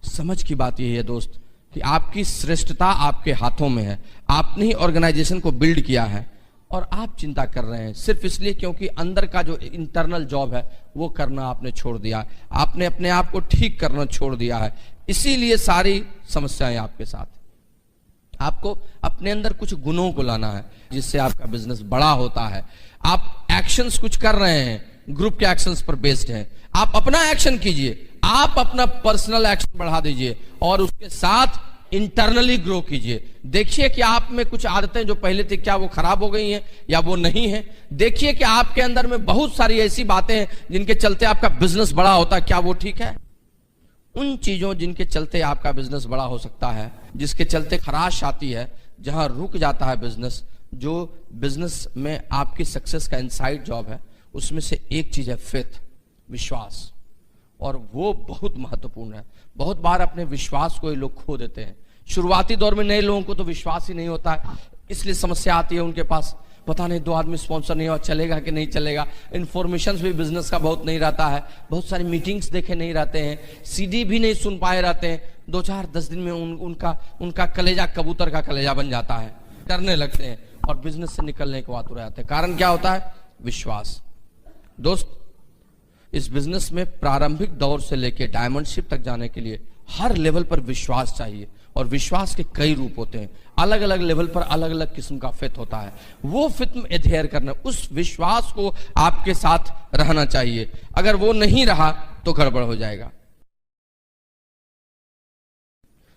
समझ की बात यही है दोस्त कि आपकी श्रेष्ठता आपके हाथों में है। आपने ही ऑर्गेनाइजेशन को बिल्ड किया है और आप चिंता कर रहे हैं सिर्फ इसलिए क्योंकि अंदर का जो इंटरनल जॉब है वो करना आपने छोड़ दिया, आपने अपने आप को ठीक करना छोड़ दिया है, इसीलिए सारी समस्याएं आपके साथ। आपको अपने अंदर कुछ गुणों को लाना है जिससे आपका बिजनेस बड़ा होता है। आप एक्शंस कुछ कर रहे हैं, ग्रुप के एक्शंस पर बेस्ड है, आप अपना एक्शन कीजिए, आप अपना पर्सनल एक्शन बढ़ा दीजिए और उसके साथ इंटरनली ग्रो कीजिए। देखिए कि आप में कुछ आदतें जो पहले थी क्या वो खराब हो गई हैं या वो नहीं है। देखिए कि आपके अंदर में बहुत सारी ऐसी बातें हैं जिनके चलते आपका बिजनेस बड़ा होता है, क्या वो ठीक है? उन चीजों जिनके चलते आपका बिजनेस बड़ा हो सकता है, जिसके चलते खराश आती है, जहां रुक जाता है बिजनेस, जो बिजनेस में आपकी सक्सेस का इनसाइड जॉब है, उसमें से एक चीज है फेथ, विश्वास, और वो बहुत महत्वपूर्ण है। बहुत बार अपने विश्वास को ही लोग खो देते हैं। शुरुआती दौर में नए लोगों को तो विश्वास ही नहीं होता है, इसलिए समस्या आती है उनके पास। पता नहीं 2 आदमी स्पॉन्सर नहीं हुआ, चलेगा कि नहीं चलेगा। इन्फॉर्मेशन भी बिजनेस का बहुत नहीं रहता है, बहुत सारी मीटिंग्स देखे नहीं रहते हैं, CD भी नहीं सुन पाए रहते हैं। 2-4-10 दिन में उनका कलेजा कबूतर का कलेजा बन जाता है, डरने लगते हैं और बिजनेस से निकलने के बाद जाते हैं। कारण क्या होता है? विश्वास। दोस्त, इस बिजनेस में प्रारंभिक दौर से लेकर डायमंडशिप तक जाने के लिए हर लेवल पर विश्वास चाहिए और विश्वास के कई रूप होते हैं। अलग अलग लेवल पर अलग अलग किस्म का फेथ होता है। वो फेथ में एडहेयर करना, उस विश्वास को आपके साथ रहना चाहिए। अगर वो नहीं रहा तो गड़बड़ हो जाएगा।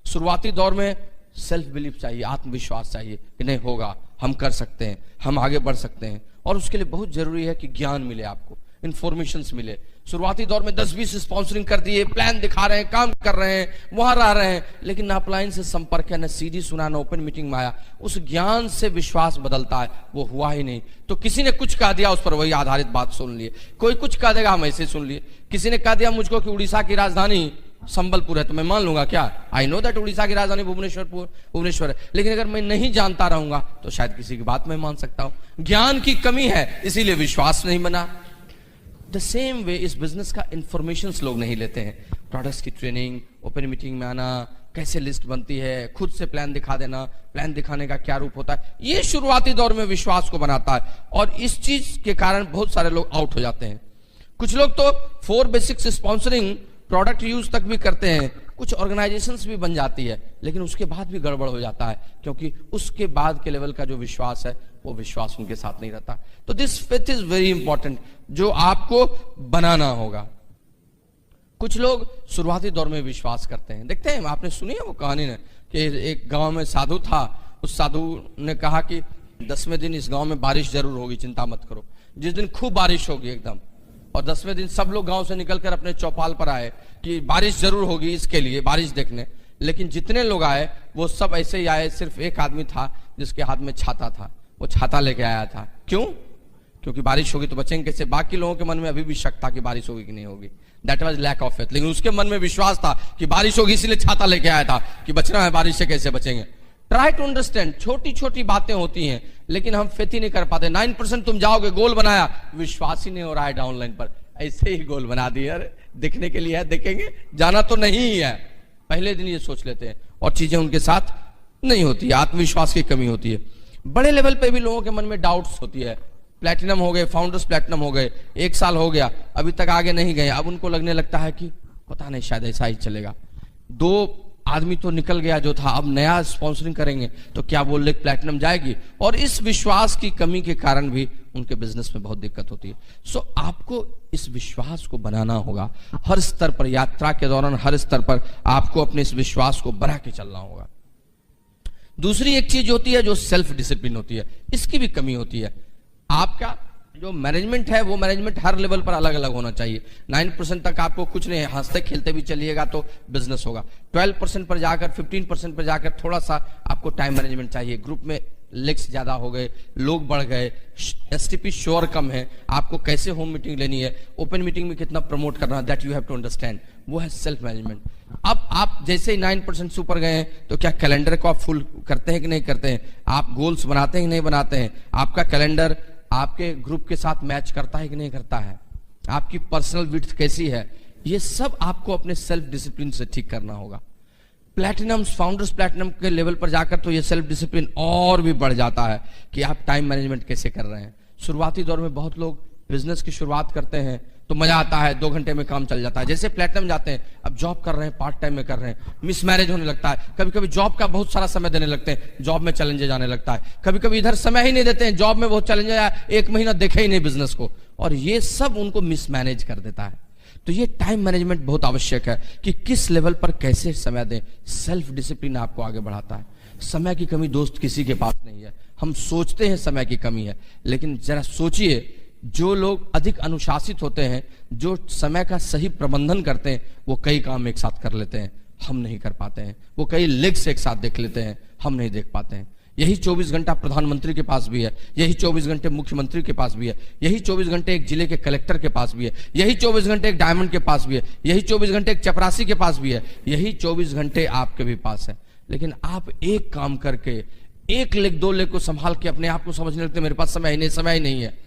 शुरुआती दौर में सेल्फ बिलीफ चाहिए, आत्मविश्वास चाहिए कि नहीं होगा, हम कर सकते हैं, हम आगे बढ़ सकते हैं। और उसके लिए बहुत जरूरी है कि ज्ञान मिले आपको। इंफॉर्मेशंस मिले। शुरुआती दौर में 10-20 स्पॉन्सरिंग कर दिए, प्लान दिखा रहे हैं, काम कर रहे हैं, वहां रह रहे हैं, लेकिन ना अपलाइन से संपर्क है, ना सीडी सुना, ना ओपन मीटिंग में आया। उस ज्ञान से विश्वास बदलता है, वो हुआ ही नहीं। तो किसी ने कुछ कह दिया, उस पर वही आधारित बात सुन लिए। कोई कुछ कह देगा, हम ऐसे सुन लिए। किसी ने कह दिया मुझको कि उड़ीसा की राजधानी संबलपुर है, तो मैं मान लूंगा क्या? आई नो दैट उड़ीसा की राजधानी भुवनेश्वर है, लेकिन अगर मैं नहीं जानता रहूंगा तो शायद किसी की बात मैं मान सकता हूं। ज्ञान की कमी है, इसीलिए विश्वास नहीं बना। द सेम वे इस बिजनेस का इंफॉर्मेशन लोग नहीं लेते हैं। प्रोडक्ट्स की ट्रेनिंग, ओपन मीटिंग में आना, कैसे लिस्ट बनती है, खुद से प्लान दिखा देना, प्लान दिखाने का क्या रूप होता है, ये शुरुआती दौर में विश्वास को बनाता है। और इस चीज के कारण बहुत सारे लोग आउट हो जाते हैं। कुछ लोग तो 4 बेसिक्स स्पॉन्सरिंग प्रोडक्ट यूज तक भी करते हैं, कुछ ऑर्गेनाइजेशंस भी बन जाती है, लेकिन उसके बाद भी गड़बड़ हो जाता है, क्योंकि उसके बाद के लेवल का जो विश्वास है वो विश्वास उनके साथ नहीं रहता। तो this faith is very important, जो आपको बनाना होगा। कुछ लोग शुरुआती दौर में विश्वास करते हैं। देखते हैं, आपने सुनी है वो कहानी ने कि एक गांव में साधु था। उस साधु ने कहा कि 10वें दिन इस गांव में बारिश जरूर होगी, चिंता मत करो। जिस दिन खूब बारिश होगी एकदम, और 10वें दिन सब लोग गांव से निकलकर अपने चौपाल पर आए कि बारिश जरूर होगी, इसके लिए बारिश देखने। लेकिन जितने लोग आए वो सब ऐसे ही आए, सिर्फ एक आदमी था जिसके हाथ में छाता था। वो छाता लेके आया था। क्यों? क्योंकि बारिश होगी तो बचेंगे कैसे। बाकी लोगों के मन में अभी भी शक था कि बारिश होगी कि नहीं होगी। That was lack of faith. लेकिन उसके मन में विश्वास था कि बारिश होगी, इसलिए छाता लेके आया था कि बचना है, बारिश से कैसे बचेंगे। ट्राई टू अंडरस्टैंड, छोटी छोटी बातें होती हैं, लेकिन हम फेथ ही नहीं कर पाते। 9% तुम जाओगे, गोल बनाया, विश्वास ही नहीं हो रहा है डाउनलाइन पर, ऐसे ही गोल बना दिया। दिखने के लिए है, देखेंगे, जाना तो नहीं ही है। पहले दिन ये सोच लेते हैं और चीजें उनके साथ नहीं होती है, आत्मविश्वास की कमी होती है। बड़े लेवल पे भी लोगों के मन में डाउट्स होती है। प्लैटिनम हो गए, फाउंडर्स प्लैटिनम हो गए, 1 साल हो गया, अभी तक आगे नहीं गए। अब उनको लगने लगता है कि पता नहीं, शायद ऐसा ही चलेगा। 2 आदमी तो निकल गया जो था, अब नया स्पॉन्सरिंग करेंगे तो क्या बोल रहे प्लैटिनम जाएगी। और इस विश्वास की कमी के कारण भी उनके बिजनेस में बहुत दिक्कत होती है। सो आपको इस विश्वास को बनाना होगा हर स्तर पर। यात्रा के दौरान हर स्तर पर आपको अपने इस विश्वास को बना के चलना होगा। दूसरी एक चीज होती है जो सेल्फ डिसिप्लिन होती है, इसकी भी कमी होती है। आपका जो मैनेजमेंट है वो मैनेजमेंट हर लेवल पर अलग अलग होना चाहिए। 9% तक आपको कुछ नहीं, हंसते खेलते भी चलिएगा तो बिजनेस होगा। 12% पर जाकर, 15% पर जाकर थोड़ा सा आपको टाइम मैनेजमेंट चाहिए। ग्रुप में लेक्स ज्यादा हो गए, लोग बढ़ गए, एसटीपी श्योर कम है, आपको कैसे होम मीटिंग लेनी है, ओपन मीटिंग में कितना प्रमोट करना है, that you have to understand. वो है सेल्फ मैनेजमेंट। अब आप जैसे ही 9% से ऊपर गए हैं तो क्या कैलेंडर को आप फुल करते हैं कि नहीं करते हैं? आप गोल्स बनाते हैं कि नहीं बनाते हैं? आपका कैलेंडर आपके ग्रुप के साथ मैच करता है कि नहीं करता है? आपकी पर्सनल विड्थ कैसी है? ये सब आपको अपने सेल्फ डिसिप्लिन से ठीक करना होगा। प्लैटिनम, फाउंडर्स प्लैटिनम के लेवल पर जाकर तो ये सेल्फ डिसिप्लिन और भी बढ़ जाता है कि आप टाइम मैनेजमेंट कैसे कर रहे हैं। शुरुआती दौर में बहुत लोग बिजनेस की शुरुआत करते हैं तो मजा आता है, 2 घंटे में काम चल जाता है। जैसे प्लैटिनम जाते हैं, अब जॉब कर रहे हैं, पार्ट टाइम में कर रहे हैं, मिसमैरेज होने लगता है। कभी कभी जॉब का बहुत सारा समय देने लगते हैं, जॉब में चैलेंजेस आने लगता है। कभी कभी इधर समय ही नहीं देते हैं, जॉब में बहुत चैलेंजेस आया, 1 महीना देखे ही नहीं बिजनेस को, और ये सब उनको मिसमैनेज कर देता है। तो ये टाइम मैनेजमेंट बहुत आवश्यक है कि किस लेवल पर कैसे समय दें। सेल्फ डिसिप्लिन आपको आगे बढ़ाता है। समय की कमी दोस्त किसी के पास नहीं है। हम सोचते हैं समय की कमी है, लेकिन जरा सोचिए, जो लोग अधिक अनुशासित होते हैं, जो समय का सही प्रबंधन करते हैं, वो कई काम एक साथ कर लेते हैं, हम नहीं कर पाते हैं। वो कई लेग्स एक साथ देख लेते हैं, हम नहीं देख पाते हैं। यही 24 घंटा प्रधानमंत्री के पास भी है, यही 24 घंटे मुख्यमंत्री के पास भी है, यही 24 घंटे एक जिले के कलेक्टर के पास भी है, यही 24 घंटे एक डायमंड के पास भी है, यही 24 घंटे एक चपरासी के पास भी है, यही 24 घंटे आपके भी पास है। लेकिन आप एक काम करके, 1 लेग 2 लेग को संभाल के अपने आप को समझने लगते मेरे पास समय ही नहीं है,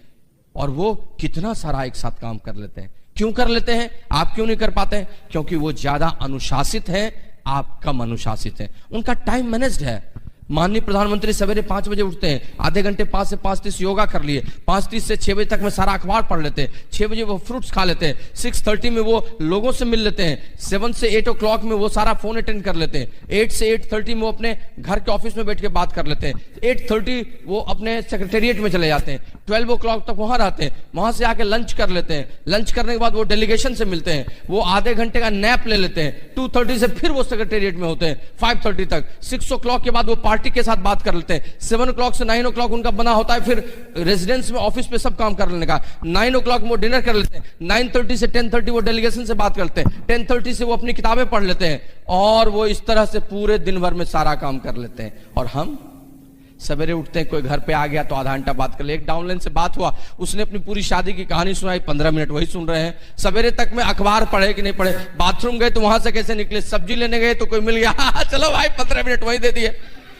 और वो कितना सारा एक साथ काम कर लेते हैं। क्यों कर लेते हैं? आप क्यों नहीं कर पाते हैं? क्योंकि वो ज्यादा अनुशासित है, आप कम अनुशासित हैं। उनका टाइम मैनेज्ड है। माननीय प्रधानमंत्री सवेरे 5 बजे उठते हैं, आधे घंटे 5 से 5:30 योगा कर लिए, 5:30 से 6 बजे तक में सारा अखबार पढ़ लेते हैं, 6 बजे वो फ्रूट्स खा लेते हैं, 6:30 में वो लोगों से मिल लेते हैं, 7 से 8 o'clock में वो सारा फोन अटेंड कर लेते हैं, 8 से 8:30 में वो अपने घर के ऑफिस में बैठ के बात कर लेते हैं, 8:30 वो अपने सेक्रेटेरिएट में चले जाते हैं, 12 o'clock तक वहां रहते हैं, वहां से आके लंच कर लेते हैं, लंच करने के बाद वो डेलीगेशन से मिलते हैं, वो आधे घंटे का नैप ले लेते हैं, 2:30 से फिर वो सेक्रेटेरिएट में होते हैं 5:30 तक, 6 o'clock के बाद वो पार्टी के साथ बात कर लेते हैं। 7 o'clock से 9 o'clock उनका बना होता है, फिर रेजिडेंस में ऑफिस पे सब काम कर लेने का। 9 o'clock वो डिनर कर लेते हैं, 9:30 से 10:30 वो डेलीगेशन से बात करते हैं, 10:30 से वो अपनी किताबें पढ़ लेते हैं, और वो इस तरह से पूरे दिन भर में सारा काम कर लेते हैं। और हम सवेरे उठते हैं, कोई घर पे आ गया तो आधा घंटा बात कर ले। एक डाउनलाइन से बात हुआ, उसने अपनी पूरी शादी की कहानी सुनाई, 15 मिनट वही सुन रहे हैं। सवेरे तक में अखबार पढ़े कि नहीं पढ़े, बाथरूम गए तो वहां से कैसे निकले, सब्जी लेने गए तो कोई मिल गया, चलो भाई 15 मिनट वही दे दिए।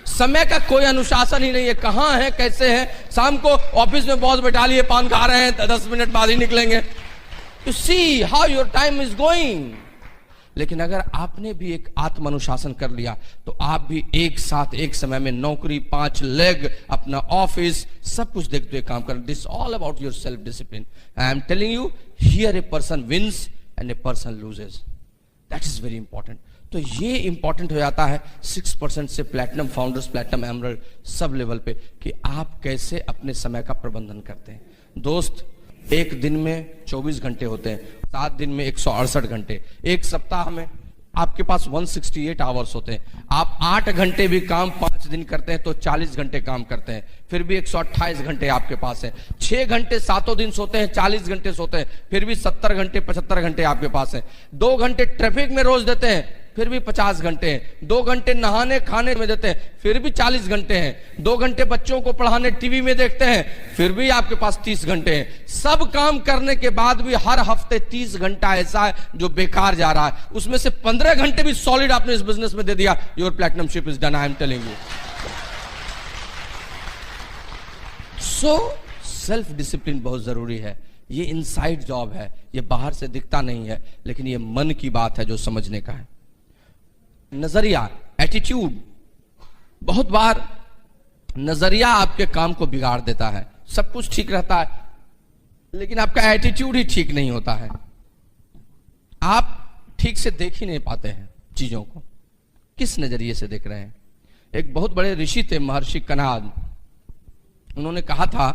समय का कोई अनुशासन ही नहीं है, कहां है कैसे है। शाम को ऑफिस में बॉस बैठा लिए, पान खा रहे हैं, 10 मिनट बाद ही निकलेंगे। You see how your time is going. लेकिन अगर आपने भी एक आत्म अनुशासन कर लिया तो आप भी एक साथ एक समय में नौकरी, 5 लेग, अपना ऑफिस, सब कुछ देखते हुए काम कर। This all about your self discipline. I am telling you, here a person wins and a person loses. That is very important. तो ये इंपॉर्टेंट हो जाता है 6% से प्लैटिनम फाउंडर्स, प्लैटिनम एमरल्ड, सब लेवल पे, कि आप कैसे अपने समय का प्रबंधन करते हैं। दोस्त, एक दिन में 24 घंटे होते हैं, 7 दिन में 168 घंटे, एक सप्ताह में आपके पास 168 आवर्स होते हैं। आप 8 घंटे भी काम 5 दिन करते हैं तो 40 घंटे काम करते हैं, फिर भी 128 घंटे आपके पास है। 6 घंटे 7 दिन सोते हैं, 40 घंटे सोते हैं, फिर भी 70 घंटे 75 घंटे आपके पास है। 2 घंटे ट्रैफिक में रोज देते हैं, फिर भी 50 घंटे हैं। 2 घंटे नहाने खाने में देते हैं, फिर भी 40 घंटे हैं। 2 घंटे बच्चों को पढ़ाने टीवी में देखते हैं, फिर भी आपके पास 30 घंटे हैं। सब काम करने के बाद भी हर हफ्ते 30 घंटा ऐसा है जो बेकार जा रहा है, उसमें से 15 घंटे भी सॉलिड आपने इस बिजनेस में दे दिया। Your platinumship is done, I am telling you. So self discipline बहुत जरूरी है। ये इनसाइड जॉब है, ये बाहर से दिखता नहीं है, लेकिन ये मन की बात है जो समझने का है। नजरिया, एटीट्यूड, बहुत बार नजरिया आपके काम को बिगाड़ देता है। सब कुछ ठीक रहता है लेकिन आपका एटीट्यूड ही ठीक नहीं होता है। आप ठीक से देख ही नहीं पाते हैं चीजों को, किस नजरिए से देख रहे हैं। एक बहुत बड़े ऋषि थे, महर्षि कनाद। उन्होंने कहा था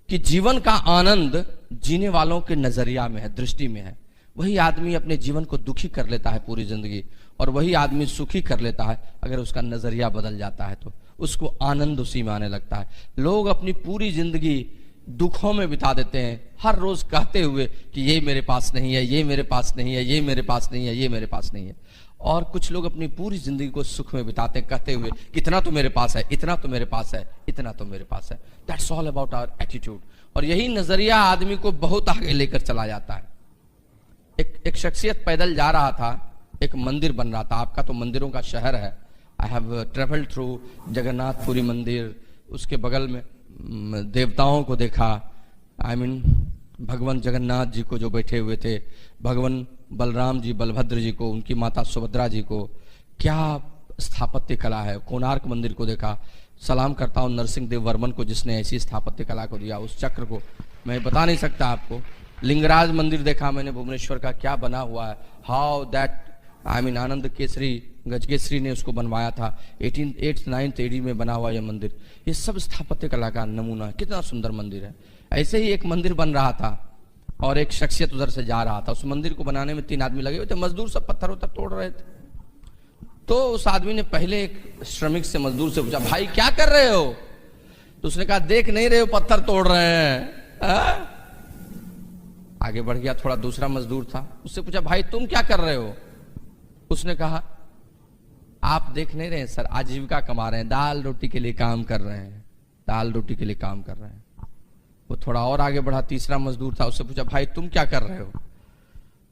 कि जीवन का आनंद जीने वालों के नजरिया में है, दृष्टि में है। वही आदमी अपने जीवन को दुखी कर लेता है पूरी जिंदगी, और वही आदमी सुखी कर लेता है अगर उसका नजरिया बदल जाता है तो उसको आनंद उसी में आने लगता है। लोग अपनी पूरी जिंदगी दुखों में बिता देते हैं, हर रोज कहते हुए कि ये मेरे पास नहीं है, ये मेरे पास नहीं है, ये मेरे पास नहीं है, ये मेरे पास नहीं है। और कुछ लोग अपनी पूरी जिंदगी को सुख में बिताते हैं, कहते हुए कितना तो मेरे पास है, इतना तो मेरे पास है, इतना तो मेरे पास है। That's all about our attitude. और यही नजरिया आदमी को बहुत आगे लेकर चला जाता है। एक शख्सियत पैदल जा रहा था, एक मंदिर बन रहा था। आपका तो मंदिरों का शहर है। I have travelled through Jagannathpuri मंदिर, उसके बगल में देवताओं को देखा। आई मीन भगवान जगन्नाथ जी को जो बैठे हुए थे, भगवान बलराम जी, बलभद्र जी को, उनकी माता सुभद्रा जी को, क्या स्थापत्य कला है। कोणार्क मंदिर को देखा। सलाम करता हूँ नरसिंह देव वर्मन को जिसने ऐसी स्थापत्य कला को दिया, उस चक्र को मैं बता नहीं सकता आपको। लिंगराज मंदिर देखा मैंने भुवनेश्वर का, क्या बना हुआ है। हाउ दैट आई मीन आनंद केसरी, गजकेसरी ने उसको बनवाया था। 8th 9th AD में बना हुआ यह मंदिर। ये सब स्थापत्य कला का नमूना है। कितना सुंदर मंदिर है। ऐसे ही एक मंदिर बन रहा था और एक शख्सियत उधर से जा रहा था। उस मंदिर को बनाने में 3 आदमी लगे हुए थे, मजदूर सब पत्थर उत्थर तोड़ रहे थे। तो उस आदमी ने पहले एक श्रमिक से, मजदूर से पूछा, भाई क्या कर रहे हो? तो उसने कहा, देख नहीं रहे हो पत्थर तोड़ रहे हैं। आगे बढ़ गया, थोड़ा दूसरा मजदूर था, उससे पूछा, भाई तुम क्या कर रहे हो? उसने कहा, आप देख नहीं रहे हैं सर, आजीविका कमा रहे हैं, दाल रोटी के लिए काम कर रहे हैं, दाल रोटी के लिए काम कर रहे हैं। वो थोड़ा और आगे बढ़ा, तीसरा मजदूर था, उससे पूछा, भाई तुम क्या कर रहे हो?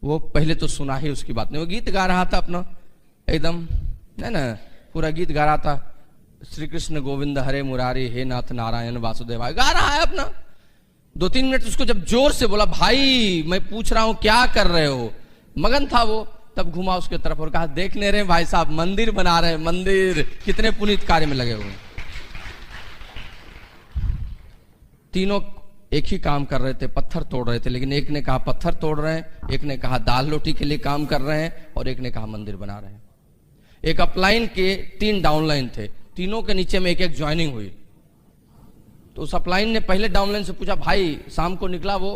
वो पहले तो सुना ही उसकी बात नहीं, वो गीत गा रहा था अपना, एकदम ना पूरा गीत गा रहा था, श्री कृष्ण गोविंद हरे मुरारी हे नाथ नारायण वासुदेव, गा रहा है अपना। 2-3 मिनट उसको जब जोर से बोला, भाई मैं पूछ रहा हूं क्या कर रहे हो, मगन था वो, तब घुमा उसके तरफ और कहा, देख नहीं रहे भाई साहब, मंदिर बना रहे हैं, मंदिर, कितने पुनीत कार्य में लगे हुए। तीनों एक ही काम कर रहे थे, पत्थर तोड़ रहे थे, लेकिन एक ने कहा पत्थर तोड़ रहे हैं, एक ने कहा दाल रोटी के लिए काम कर रहे हैं, और एक ने कहा मंदिर बना रहे हैं। एक अपलाइन के 3 डाउनलाइन थे, तीनों के नीचे में एक ज्वाइनिंग हुई। तो उस अपलाइन ने पहले डाउनलाइन से पूछा, भाई शाम को निकला वो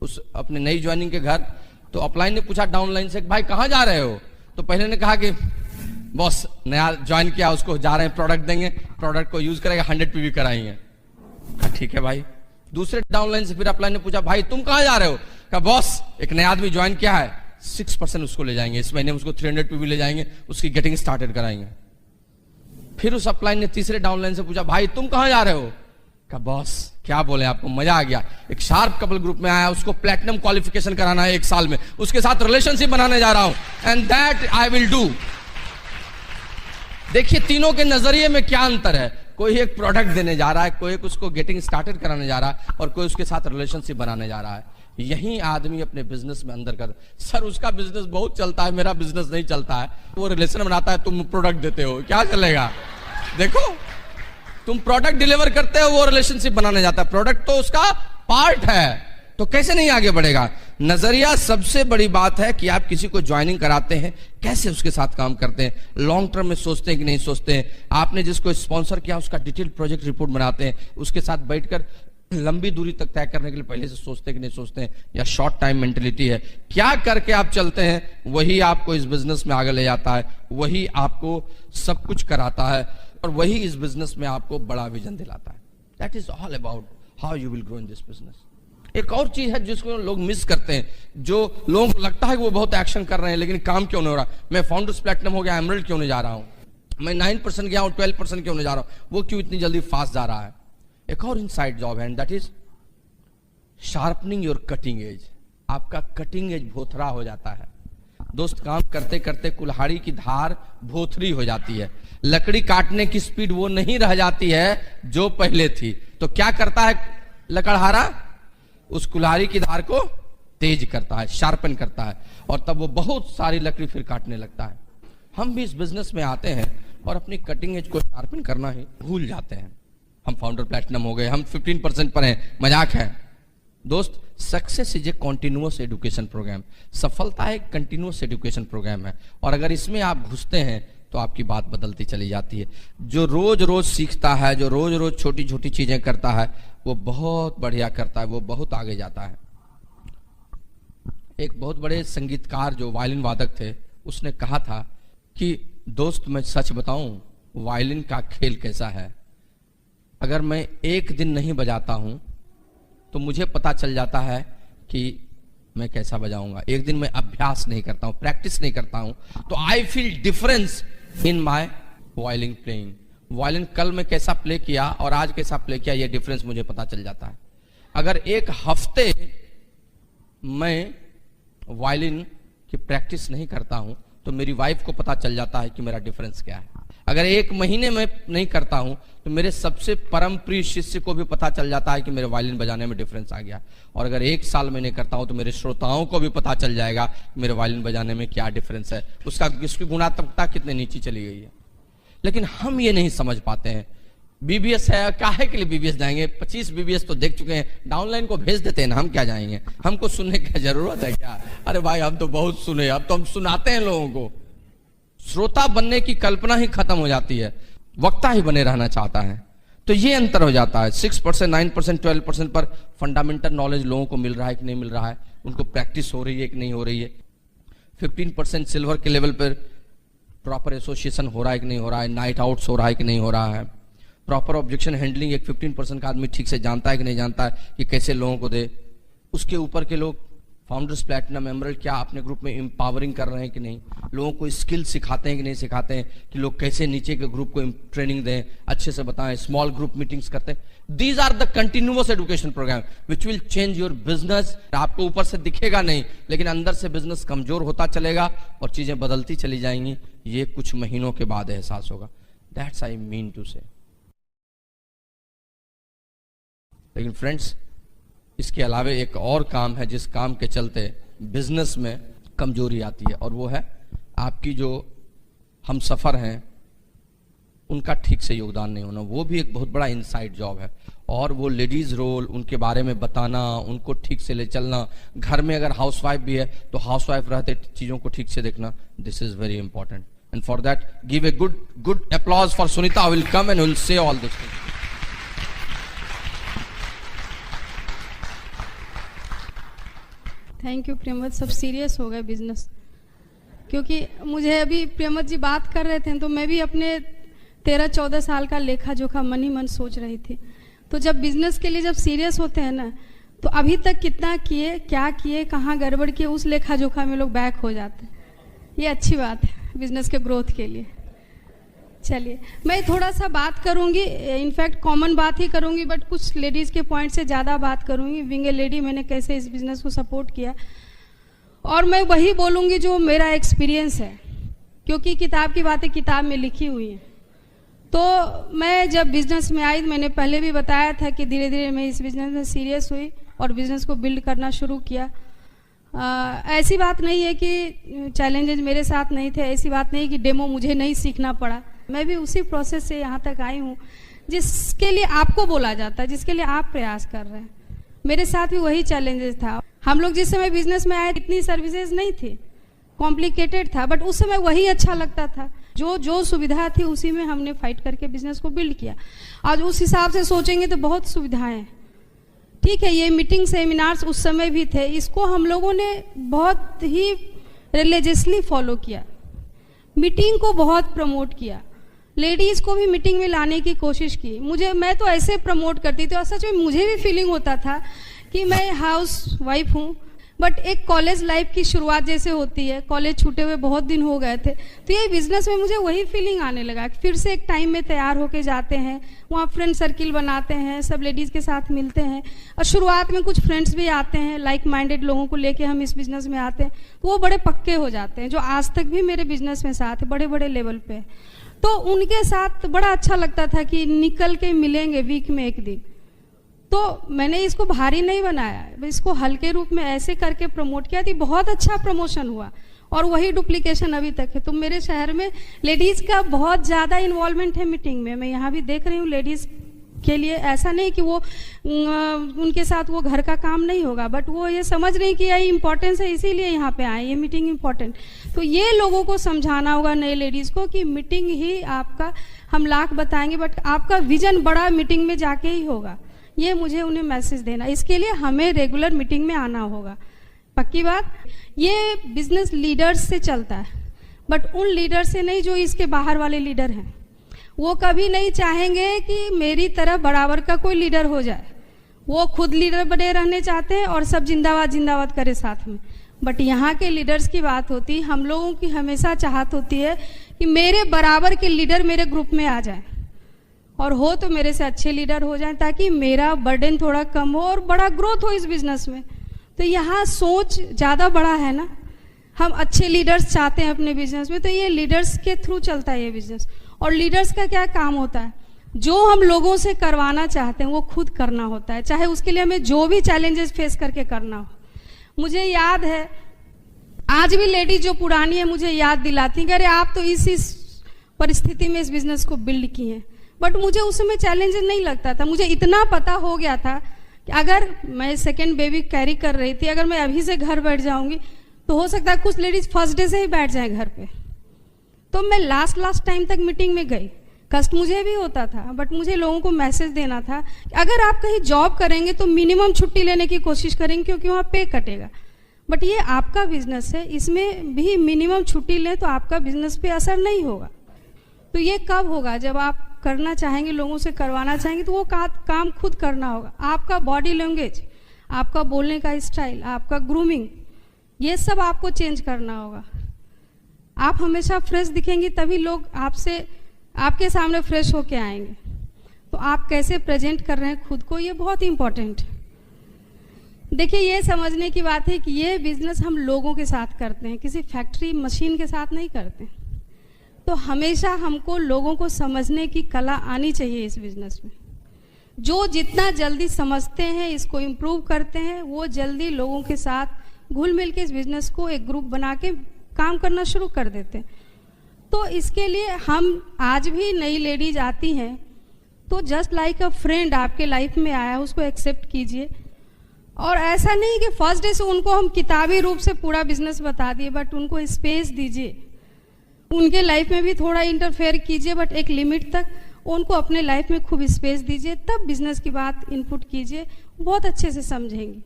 उस अपने नई ज्वाइनिंग के घर, तो अपलाइन ने पूछा डाउनलाइन से, भाई कहां जा रहे हो? तो पहले ने कहा कि बॉस नया ज्वाइन किया, उसको जा रहे हैं प्रोडक्ट देंगे, प्रोडक्ट को यूज करेगा, 100 पीवी कराएंगे। ठीक है भाई। दूसरे डाउनलाइन से फिर अपलाइन ने पूछा भाई तुम कहां जा रहे हो? कहा बॉस एक नया आदमी ज्वाइन किया है, 6% उसको ले जाएंगे, इस महीने में उसको 300 पीवी ले जाएंगे, उसकी गेटिंग स्टार्टेड कराएंगे। फिर उस अपलाइन ने तीसरे डाउनलाइन से पूछा भाई तुम कहां जा रहे हो? कहा बॉस क्या बोले आपको, मजा आ गया, एक शार्प कपल ग्रुप में आया, उसको प्लैटिनम क्वालिफिकेशन कराना है 1 साल में, उसके साथ रिलेशनशिप बनाने जा रहा हूं, and that I will do. देखिए तीनों के नजरिए में क्या अंतर है। कोई एक प्रोडक्ट देने जा रहा है, कोई एक उसको गेटिंग स्टार्टेड कराने जा रहा है, और कोई उसके साथ रिलेशनशिप बनाने जा रहा है। यही आदमी अपने बिजनेस में अंदर कर, सर उसका बिजनेस बहुत चलता है, मेरा बिजनेस नहीं चलता है। वो रिलेशन बनाता है, तुम प्रोडक्ट देते हो, क्या चलेगा? देखो तुम प्रोडक्ट डिलीवर करते हो, वो रिलेशनशिप बनाने जाता है, प्रोडक्ट तो उसका पार्ट है, तो कैसे नहीं आगे बढ़ेगा? नजरिया सबसे बड़ी बात है कि आप किसी को ज्वाइनिंग कराते हैं, कैसे उसके साथ काम करते हैं, लॉन्ग टर्म में सोचते हैं कि नहीं सोचते हैं। आपने जिसको स्पॉन्सर किया उसका डिटेल प्रोजेक्ट रिपोर्ट बनाते हैं, उसके साथ बैठकर लंबी दूरी तक तय करने के लिए पहले से सोचते हैं कि नहीं सोचते हैं, या शॉर्ट टाइम मेंटेलिटी है? क्या करके आप चलते हैं वही आपको इस बिजनेस में आगे ले जाता है, वही आपको सब कुछ कराता है, और वही इस बिजनेस में आपको बड़ा विजन दिलाता है। That is all about how you will grow in this business. एक और चीज है जिसको लोग मिस करते हैं, जो लोगों को लगता है कि वो बहुत एक्शन कर रहे हैं लेकिन काम क्यों नहीं हो रहा। मैं फाउंडर्स प्लैटिनम हो गया, एमरल्ड क्यों नहीं जा रहा हूं, मैं 9% गया हूं, 12% क्यों नहीं जा रहा हूं, वो क्यों इतनी जल्दी फास्ट जा रहा है? एक और इनसाइड जॉब है, that is sharpening your cutting edge. आपका कटिंग एज भोथरा हो जाता है दोस्त, काम करते करते कुल्हाड़ी की धार भोथरी हो जाती है, लकड़ी काटने की स्पीड वो नहीं रह जाती है जो पहले थी। तो क्या करता है लकड़हारा? उस कुल्हाड़ी की धार को तेज करता है, शार्पन करता है, और तब वो बहुत सारी लकड़ी फिर काटने लगता है। हम भी इस बिजनेस में आते हैं और अपनी कटिंग एज को शार्पन करना ही भूल जाते हैं। हम फाउंडर प्लैटिनम हो गए, हम 15% पर हैं, मजाक है दोस्त। Success is a continuous education program. सफलता एक कंटिन्यूअस एजुकेशन प्रोग्राम है, और अगर इसमें आप घुसते हैं तो आपकी बात बदलती चली जाती है। जो रोज रोज सीखता है, जो रोज रोज छोटी छोटी चीजें करता है, वो बहुत बढ़िया करता है, वो बहुत आगे जाता है। एक बहुत बड़े संगीतकार जो वायलिन वादक थे, उसने कहा था कि दोस्त मैं सच बताऊं, वायलिन का खेल कैसा है, अगर मैं एक दिन नहीं बजाता हूं तो मुझे पता चल जाता है कि मैं कैसा बजाऊंगा। एक दिन मैं अभ्यास नहीं करता हूं, प्रैक्टिस नहीं करता हूं, तो I feel difference in my violin playing. Violin कल मैं कैसा प्ले किया और आज कैसा प्ले किया, ये डिफरेंस मुझे पता चल जाता है। अगर एक हफ्ते मैं वायलिन की प्रैक्टिस नहीं करता हूं तो मेरी वाइफ को पता चल जाता है कि मेरा डिफरेंस क्या है। अगर 1 महीने में नहीं करता हूं तो मेरे सबसे परम प्रिय शिष्य को भी पता चल जाता है कि मेरे वायलिन बजाने में डिफरेंस आ गया। और अगर 1 साल में नहीं करता हूं तो मेरे श्रोताओं को भी पता चल जाएगा कि मेरे वायलिन बजाने में क्या डिफरेंस है, उसकी गुणात्मकता कितनी नीचे चली गई है। लेकिन हम ये नहीं समझ पाते हैं। बीबीएस है, काहे के लिए बीबीएस जाएंगे? 25 बीबीएस तो देख चुके हैं, डाउनलाइन को भेज देते हैं ना, हम क्या जाएंगे? हमको सुनने की जरूरत है क्या? अरे भाई हम तो बहुत सुने, अब तो हम सुनाते हैं लोगों को। श्रोता बनने की कल्पना ही खत्म हो जाती है, वक्ता ही बने रहना चाहता है। तो ये अंतर हो जाता है। 6%, 9%, 12% पर फंडामेंटल नॉलेज लोगों को मिल रहा है कि नहीं मिल रहा है, उनको प्रैक्टिस हो रही है कि नहीं हो रही है। 15% सिल्वर के लेवल पर प्रॉपर एसोसिएशन हो रहा है कि नहीं हो रहा है, नाइट आउट्स हो रहा है कि नहीं हो रहा है, प्रॉपर ऑब्जेक्शन हैंडलिंग एक 15% का आदमी ठीक से जानता है कि नहीं जानता है कि कैसे लोगों को दे। उसके ऊपर के लोग फाउंडर्स प्लैटिनम एमरल्ड क्या अपने ग्रुप में एम्पावरिंग कर रहे हैं कि नहीं, लोगों को स्किल सिखाते हैं कि नहीं सिखाते हैं, कि लोग कैसे नीचे के ग्रुप को ट्रेनिंग दें, अच्छे से बताएं, स्मॉल ग्रुप मीटिंग्स करते हैं। These are the continuous education program which will change your business. आपको ऊपर से दिखेगा नहीं, लेकिन अंदर से बिजनेस कमजोर होता चलेगा और चीजें बदलती चली जाएंगी। ये कुछ महीनों के बाद एहसास होगा। दैट्स आई मीन टू से। लेकिन फ्रेंड्स, इसके अलावा एक और काम है जिस काम के चलते बिजनेस में कमजोरी आती है, और वो है आपकी जो हम सफर हैं उनका ठीक से योगदान नहीं होना। वो भी एक बहुत बड़ा इनसाइड जॉब है, और वो लेडीज रोल, उनके बारे में बताना, उनको ठीक से ले चलना। घर में अगर हाउसवाइफ भी है तो हाउसवाइफ रहते चीजों को ठीक से देखना, this is very important. And for that give a good applause for Sunita, will come and will say all this things. Thank you Premvat, सब सीरियस हो गए बिजनेस। क्योंकि मुझे अभी प्रियमत जी बात कर रहे थे तो मैं भी अपने 13-14 साल का लेखा जोखा मन ही मन सोच रही थी। तो जब बिजनेस के लिए जब सीरियस होते हैं ना, तो अभी तक कितना किए, क्या किए, कहाँ गड़बड़ किए, उस लेखा जोखा में लोग बैक हो जाते हैं। ये अच्छी बात है बिजनेस के ग्रोथ के लिए। चलिए मैं थोड़ा सा बात करूंगी, इनफैक्ट कॉमन बात ही करूंगी, बट कुछ लेडीज़ के पॉइंट से ज़्यादा बात करूंगी। बीइंग ए लेडी मैंने कैसे इस बिज़नेस को सपोर्ट किया, और मैं वही बोलूंगी जो मेरा एक्सपीरियंस है, क्योंकि किताब की बातें किताब में लिखी हुई हैं। तो मैं जब बिज़नेस में आई, मैंने पहले भी बताया था कि धीरे धीरे मैं इस बिज़नेस में सीरियस हुई और बिज़नेस को बिल्ड करना शुरू किया। ऐसी बात नहीं है कि चैलेंजेस मेरे साथ नहीं थे, ऐसी बात नहीं कि डेमो मुझे नहीं सीखना पड़ा। मैं भी उसी प्रोसेस से यहाँ तक आई हूँ जिसके लिए आपको बोला जाता है, जिसके लिए आप प्रयास कर रहे हैं। मेरे साथ भी वही चैलेंजेस था। हम लोग जिस समय बिजनेस में आए इतनी सर्विसेज नहीं थी, कॉम्प्लिकेटेड था, बट उस समय वही अच्छा लगता था। जो सुविधा थी उसी में हमने फाइट करके बिजनेस को बिल्ड किया। आज उस हिसाब से सोचेंगे तो बहुत सुविधाएं, ठीक है। ये मीटिंग सेमिनार्स उस समय भी थे, इसको हम लोगों ने बहुत ही रिलीजियसली फॉलो किया, मीटिंग को बहुत प्रमोट किया, लेडीज को भी मीटिंग में लाने की कोशिश की। मैं तो ऐसे प्रमोट करती थी, और सच में मुझे भी फीलिंग होता था कि मैं हाउस वाइफ हूँ, बट एक कॉलेज लाइफ की शुरुआत जैसे होती है, कॉलेज छूटे हुए बहुत दिन हो गए थे, तो ये बिजनेस में मुझे वही फीलिंग आने लगा। फिर से एक टाइम में तैयार होके जाते हैं, वहाँ फ्रेंड सर्किल बनाते हैं, सब लेडीज़ के साथ मिलते हैं, और शुरुआत में कुछ फ्रेंड्स भी आते हैं, लाइक माइंडेड लोगों को लेके हम इस बिज़नेस में आते हैं, तो वो बड़े पक्के हो जाते हैं, जो आज तक भी मेरे बिजनेस में साथ है, बड़े बड़े लेवल पे। तो उनके साथ बड़ा अच्छा लगता था कि निकल के मिलेंगे वीक में एक दिन। तो मैंने इसको भारी नहीं बनाया, इसको हल्के रूप में ऐसे करके प्रमोट किया थी, बहुत अच्छा प्रमोशन हुआ, और वही डुप्लीकेशन अभी तक है। तो मेरे शहर में लेडीज़ का बहुत ज़्यादा इन्वॉल्वमेंट है मीटिंग में। मैं यहाँ भी देख रही हूँ लेडीज़ के लिए ऐसा नहीं कि वो उनके साथ वो घर का काम नहीं होगा, बट वो ये समझ रही कि यही इंपॉर्टेंस है, इसीलिए यहाँ पे आए, ये मीटिंग इंपॉर्टेंट। तो ये लोगों को समझाना होगा नए लेडीज़ को कि मीटिंग ही आपका, हम लाख बताएंगे बट आपका विजन बड़ा मीटिंग में जाके ही होगा। ये मुझे उन्हें मैसेज देना, इसके लिए हमें रेगुलर मीटिंग में आना होगा। पक्की बात, ये बिजनेस लीडर्स से चलता है, बट उन लीडर से नहीं जो इसके बाहर वाले लीडर हैं। वो कभी नहीं चाहेंगे कि मेरी तरह बराबर का कोई लीडर हो जाए, वो खुद लीडर बने रहने चाहते हैं और सब जिंदाबाद जिंदाबाद करे साथ में। बट यहाँ के लीडर्स की बात होती, हम लोगों की हमेशा चाहत होती है कि मेरे बराबर के लीडर मेरे ग्रुप में आ जाए, और हो तो मेरे से अच्छे लीडर हो जाएं, ताकि मेरा बर्डन थोड़ा कम हो और बड़ा ग्रोथ हो इस बिजनेस में। तो यहाँ सोच ज़्यादा बड़ा है ना, हम अच्छे लीडर्स चाहते हैं अपने बिजनेस में, तो ये लीडर्स के थ्रू चलता है ये बिजनेस। और लीडर्स का क्या काम होता है, जो हम लोगों से करवाना चाहते हैं वो खुद करना होता है, चाहे उसके लिए हमें जो भी चैलेंजेस फेस करके करना हो। मुझे याद है, आज भी लेडीज जो पुरानी है मुझे याद दिलाती हैं कि अरे आप तो इस परिस्थिति में इस बिजनेस को बिल्ड किए हैं, बट मुझे उस समय चैलेंजेस नहीं लगता था। मुझे इतना पता हो गया था कि अगर मैं सेकेंड बेबी कैरी कर रही थी, अगर मैं अभी से घर बैठ जाऊंगी तो हो सकता है कुछ लेडीज फर्स्ट डे से ही बैठ जाए घर पे। तो मैं लास्ट टाइम तक मीटिंग में गई, कष्ट मुझे भी होता था, बट मुझे लोगों को मैसेज देना था कि अगर आप कहीं जॉब करेंगे तो मिनिमम छुट्टी लेने की कोशिश करेंगे, क्योंकि वहाँ पे कटेगा। बट ये आपका बिजनेस है, इसमें भी मिनिमम छुट्टी लें तो आपका बिजनेस पे असर नहीं होगा। तो ये कब होगा, जब आप करना चाहेंगे, लोगों से करवाना चाहेंगे, तो वो काम खुद करना होगा। आपका बॉडी लैंग्वेज, आपका बोलने का स्टाइल, आपका ग्रूमिंग, ये सब आपको चेंज करना होगा। आप हमेशा फ्रेश दिखेंगी तभी लोग आपके सामने फ्रेश होके आएंगे। तो आप कैसे प्रेजेंट कर रहे हैं खुद को, ये बहुत इंपॉर्टेंट है। देखिए, ये समझने की बात है कि ये बिजनेस हम लोगों के साथ करते हैं, किसी फैक्ट्री मशीन के साथ नहीं करते। तो हमेशा हमको लोगों को समझने की कला आनी चाहिए इस बिजनेस में। जो जितना जल्दी समझते हैं, इसको इम्प्रूव करते हैं, वो जल्दी लोगों के साथ घुल मिल के इस बिजनेस को एक ग्रुप बना के काम करना शुरू कर देते हैं। तो इसके लिए हम आज भी नई लेडीज आती हैं तो जस्ट लाइक अ फ्रेंड आपके लाइफ में आया, उसको एक्सेप्ट कीजिए। और ऐसा नहीं कि फर्स्ट डे से उनको हम किताबी रूप से पूरा बिजनेस बता दिए, बट उनको स्पेस दीजिए, उनके लाइफ में भी थोड़ा इंटरफेयर कीजिए, बट एक लिमिट तक उनको अपने लाइफ में खूब स्पेस दीजिए, तब बिजनेस की बात इनपुट कीजिए, बहुत अच्छे से समझेंगे।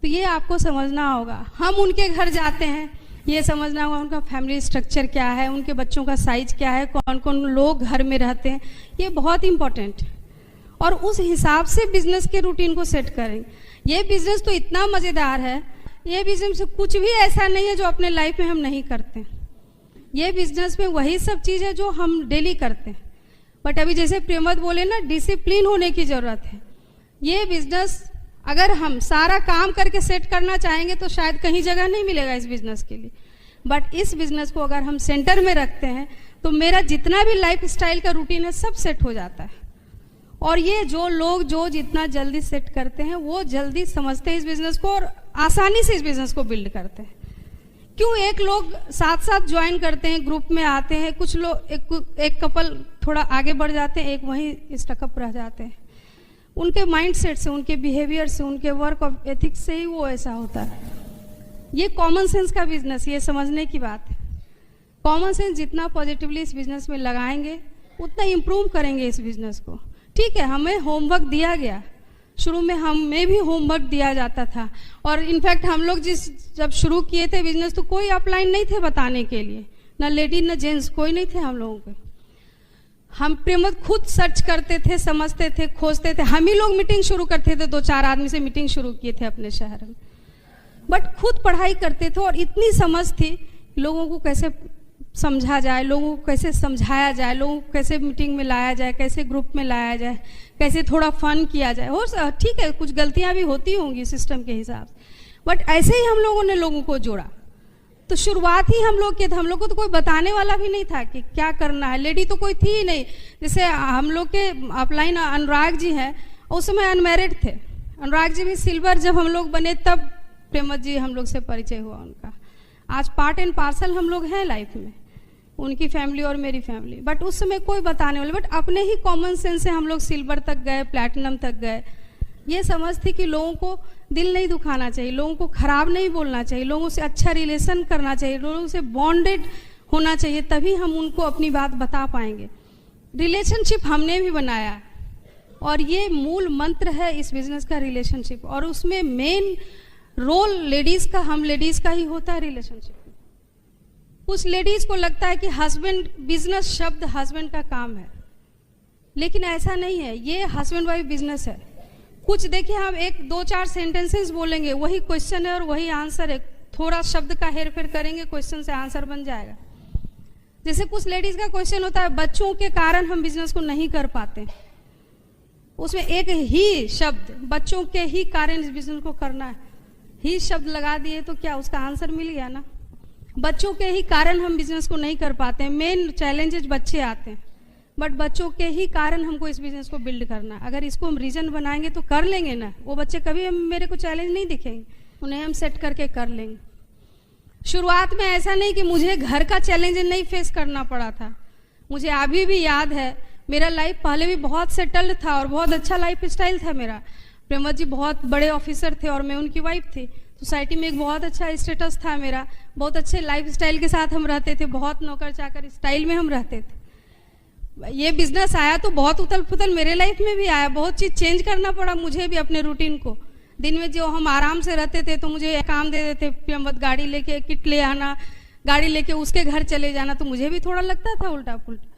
तो ये आपको समझना होगा। हम उनके घर जाते हैं, ये समझना होगा उनका फैमिली स्ट्रक्चर क्या है, उनके बच्चों का साइज क्या है, कौन कौन लोग घर में रहते हैं, ये बहुत इंपॉर्टेंट है। और उस हिसाब से बिजनेस के रूटीन को सेट करेंगे। ये बिजनेस तो इतना मज़ेदार है, ये बिजनेस कुछ भी ऐसा नहीं है जो अपने लाइफ में हम नहीं करते। ये बिजनेस में वही सब चीज़ है जो हम डेली करते हैं, बट अभी जैसे प्रेमवत बोले ना, डिसिप्लिन होने की ज़रूरत है। ये बिजनेस अगर हम सारा काम करके सेट करना चाहेंगे तो शायद कहीं जगह नहीं मिलेगा इस बिजनेस के लिए, बट इस बिजनेस को अगर हम सेंटर में रखते हैं तो मेरा जितना भी लाइफ स्टाइल का रूटीन है सब सेट हो जाता है। और ये जो लोग जो जितना जल्दी सेट करते हैं वो जल्दी समझते हैं इस बिजनेस को और आसानी से इस बिजनेस को बिल्ड करते हैं। क्यों एक लोग साथ साथ ज्वाइन करते हैं, ग्रुप में आते हैं, कुछ लोग एक कपल थोड़ा आगे बढ़ जाते हैं, एक वहीं स्टकअप रह जाते हैं। उनके माइंडसेट से, उनके बिहेवियर से, उनके वर्क ऑफ एथिक्स से ही वो ऐसा होता है। ये कॉमन सेंस का बिजनेस, ये समझने की बात है। कॉमन सेंस जितना पॉजिटिवली इस बिजनेस में लगाएंगे उतना इम्प्रूव करेंगे इस बिजनेस को। ठीक है, हमें होमवर्क दिया गया, शुरू में हमें भी होमवर्क दिया जाता था, और इनफैक्ट हम लोग जब शुरू किए थे बिजनेस तो कोई अपलाइन नहीं थे बताने के लिए, ना लेडी ना जेंट्स, कोई नहीं थे हम लोगों के। हम प्रेमवत खुद सर्च करते थे, समझते थे, खोजते थे। हम ही लोग मीटिंग शुरू करते थे, 2-4 आदमी से मीटिंग शुरू किए थे अपने शहर में, बट खुद पढ़ाई करते थे। और इतनी समझ थी लोगों को कैसे समझा जाए, लोगों को कैसे समझाया जाए, लोगों को कैसे मीटिंग में लाया जाए, कैसे ग्रुप में लाया जाए, कैसे थोड़ा फन किया जाए। और ठीक है, कुछ गलतियां भी होती होंगी सिस्टम के हिसाब से, बट ऐसे ही हम लोगों ने लोगों को जोड़ा। तो शुरुआत ही हम लोग के, हम लोग को तो कोई बताने वाला भी नहीं था कि क्या करना है। लेडी तो कोई थी ही नहीं। जैसे हम लोग के अपलाइन अनुराग जी हैं, उस समय अनमैरिड थे। अनुराग जी भी सिल्वर जब हम लोग बने तब प्रेमवत जी हम लोग से परिचय हुआ उनका। आज पार्ट एंड पार्सल हम लोग हैं लाइफ में, उनकी फैमिली और मेरी फैमिली। बट उस समय कोई बताने वाले, बट अपने ही कॉमन सेंस से हम लोग सिल्वर तक गए, प्लैटिनम तक गए। ये समझ थी कि लोगों को दिल नहीं दुखाना चाहिए, लोगों को खराब नहीं बोलना चाहिए, लोगों से अच्छा रिलेशन करना चाहिए, लोगों से बॉन्डेड होना चाहिए, तभी हम उनको अपनी बात बता पाएंगे। रिलेशनशिप हमने भी बनाया और ये मूल मंत्र है इस बिजनेस का, रिलेशनशिप। और उसमें मेन रोल लेडीज का, हम लेडीज का ही होता है रिलेशनशिप। उस लेडीज को लगता है कि हस्बैंड, बिजनेस शब्द हस्बैंड का काम है, लेकिन ऐसा नहीं है। ये हस्बैंड वाइफ बिजनेस है। कुछ देखिए, हम 1-2-4 सेंटेंसेस बोलेंगे, वही क्वेश्चन है और वही आंसर है। थोड़ा शब्द का हेर फेर करेंगे, क्वेश्चन से आंसर बन जाएगा। जैसे कुछ लेडीज का क्वेश्चन होता है, बच्चों के कारण हम बिजनेस को नहीं कर पाते। उसमें एक ही शब्द, बच्चों के ही कारण इस बिजनेस को करना है, ही शब्द लगा दिए तो क्या उसका आंसर मिल गया ना। बच्चों के ही कारण हम बिजनेस को नहीं कर पाते हैं। मेन चैलेंजेस बच्चे आते हैं, बट बच्चों के ही कारण हमको इस बिजनेस को बिल्ड करना है। अगर इसको हम रीजन बनाएंगे तो कर लेंगे ना। वो बच्चे कभी मेरे को चैलेंज नहीं दिखेंगे, उन्हें हम सेट करके कर लेंगे। शुरुआत में ऐसा नहीं कि मुझे घर का चैलेंज नहीं फेस करना पड़ा था। मुझे अभी भी याद है, मेरा लाइफ पहले भी बहुत सेटल्ड था और बहुत अच्छा लाइफ स्टाइल था मेरा। प्रेमवत जी बहुत बड़े ऑफिसर थे और मैं उनकी वाइफ थी। सोसाइटी में एक बहुत अच्छा स्टेटस था मेरा, बहुत अच्छे लाइफ स्टाइल के साथ हम रहते थे, बहुत नौकर चाकर स्टाइल में हम रहते थे। ये बिजनेस आया तो बहुत उथल पुथल मेरे लाइफ में भी आया, बहुत चीज चेंज करना पड़ा मुझे भी अपने रूटीन को। दिन में जो हम आराम से रहते थे तो मुझे काम दे देते, प्रेमवत गाड़ी लेके किट ले आना, गाड़ी लेके उसके घर चले जाना, तो मुझे भी थोड़ा लगता था उल्टा पुल्टा।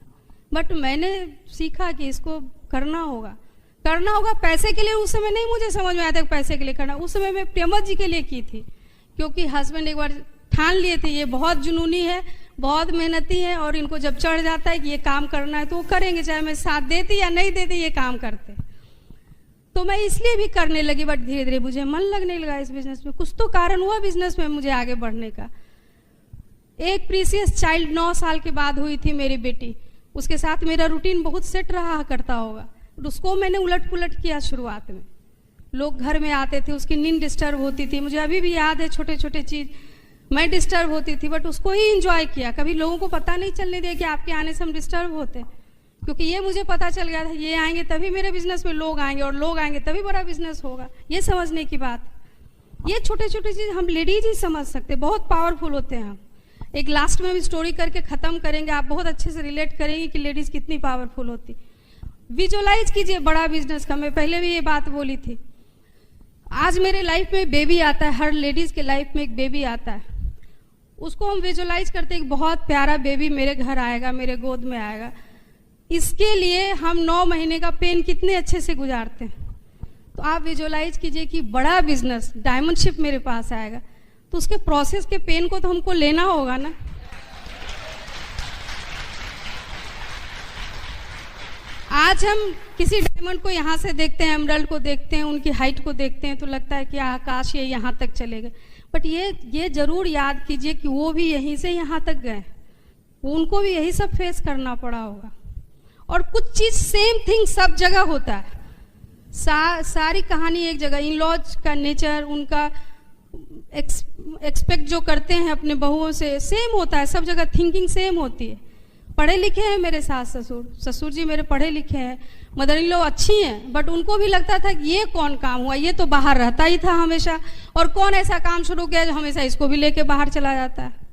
बट मैंने सीखा कि इसको करना होगा, करना होगा पैसे के लिए। उस समय नहीं मुझे समझ में आया था पैसे के लिए करना, उस समय मैं प्रेमवत जी के लिए की थी, क्योंकि हस्बैंड एक बार ठान लिए थे ये बहुत जुनूनी है, बहुत मेहनती है, और इनको जब चढ़ जाता है कि ये काम करना है तो वो करेंगे, चाहे मैं साथ देती या नहीं देती, ये काम करते। तो मैं इसलिए भी करने लगी। बट धीरे धीरे मुझे मन लगने लगा इस बिजनेस में, कुछ तो कारण हुआ बिजनेस में मुझे आगे बढ़ने का। एक प्रीसियस चाइल्ड 9 साल के बाद हुई थी मेरी बेटी, उसके साथ मेरा रूटीन बहुत सेट रहा करता होगा, उसको मैंने उलट पुलट किया। शुरुआत में लोग घर में आते थे, उसकी नींद डिस्टर्ब होती थी, मुझे अभी भी याद है, छोटे छोटे चीज मैं डिस्टर्ब होती थी, बट उसको ही एंजॉय किया। कभी लोगों को पता नहीं चलने दिया कि आपके आने से हम डिस्टर्ब होते, क्योंकि ये मुझे पता चल गया था ये आएंगे तभी मेरे बिजनेस में लोग आएंगे, और लोग आएंगे तभी बड़ा बिजनेस होगा। ये समझने की बात, ये छोटे छोटे चीज हम लेडीज ही समझ सकते, बहुत पावरफुल होते हैं हम। एक लास्ट में भी स्टोरी करके खत्म करेंगे, आप बहुत अच्छे से रिलेट करेंगे कि लेडीज कितनी पावरफुल होती। विजुअलाइज कीजिए बड़ा बिजनेस का, मैं पहले भी ये बात बोली थी। आज मेरे लाइफ में बेबी आता है, हर लेडीज के लाइफ में एक बेबी आता है। उसको हम विजुअलाइज करते हैं, एक बहुत प्यारा बेबी मेरे घर आएगा, मेरे गोद में आएगा। इसके लिए हम 9 महीने का पेन कितने अच्छे से गुजारते हैं। तो आप विजुअलाइज कीजिए कि बड़ा बिजनेस डायमंड शिप मेरे पास आएगा, तो उसके प्रोसेस के पेन को तो हमको लेना होगा ना। आज हम किसी डायमंड को यहाँ से देखते हैं, एमरल्ड को देखते हैं, उनकी हाइट को देखते हैं तो लगता है कि आकाश ये यहाँ तक चले गए, बट ये जरूर याद कीजिए कि वो भी यहीं से यहाँ तक गए, उनको भी यही सब फेस करना पड़ा होगा। और कुछ चीज सेम थिंग सब जगह होता है, सारी कहानी एक जगह। इन लॉज का नेचर, उनका एक्सपेक्ट जो करते हैं अपने बहुओं से सेम होता है, सब जगह थिंकिंग सेम होती है। पढ़े लिखे हैं मेरे सास ससुर जी मेरे पढ़े लिखे हैं, मदर इन लॉ अच्छी हैं, बट उनको भी लगता था कि ये कौन काम हुआ, ये तो बाहर रहता ही था हमेशा, और कौन ऐसा काम शुरू किया जो हमेशा इसको भी लेके बाहर चला जाता है।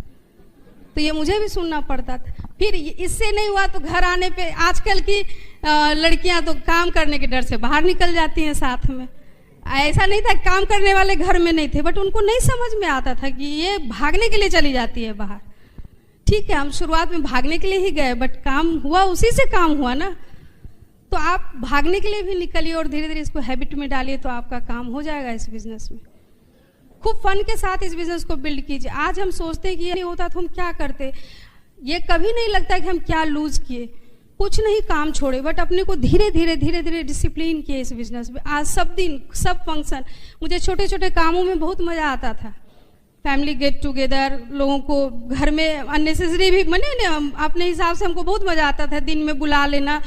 तो ये मुझे भी सुनना पड़ता था। फिर इससे नहीं हुआ तो घर आने पे आजकल की लड़कियां तो काम करने के डर से बाहर निकल जाती हैं साथ में। ऐसा नहीं था, काम करने वाले घर में नहीं थे, बट उनको नहीं समझ में आता था कि ये भागने के लिए चली जाती है बाहर। ठीक है, हम शुरुआत में भागने के लिए ही गए, बट काम हुआ, उसी से काम हुआ ना। तो आप भागने के लिए भी निकलिए और धीरे धीरे इसको हैबिट में डालिए, तो आपका काम हो जाएगा इस बिजनेस में। खूब फन के साथ इस बिजनेस को बिल्ड कीजिए। आज हम सोचते हैं कि ये नहीं होता तो हम क्या करते, ये कभी नहीं लगता कि हम क्या लूज किए, कुछ नहीं काम छोड़े, बट अपने को धीरे धीरे डिसिप्लिन किए इस बिजनेस में। आज सब दिन सब फंक्शन, मुझे छोटे छोटे कामों में बहुत मजा आता था। फैमिली गेट टुगेदर, लोगों को घर में अननेसेसरी भी मने अपने हिसाब से हमको बहुत मजा आता था, दिन में बुला लेना,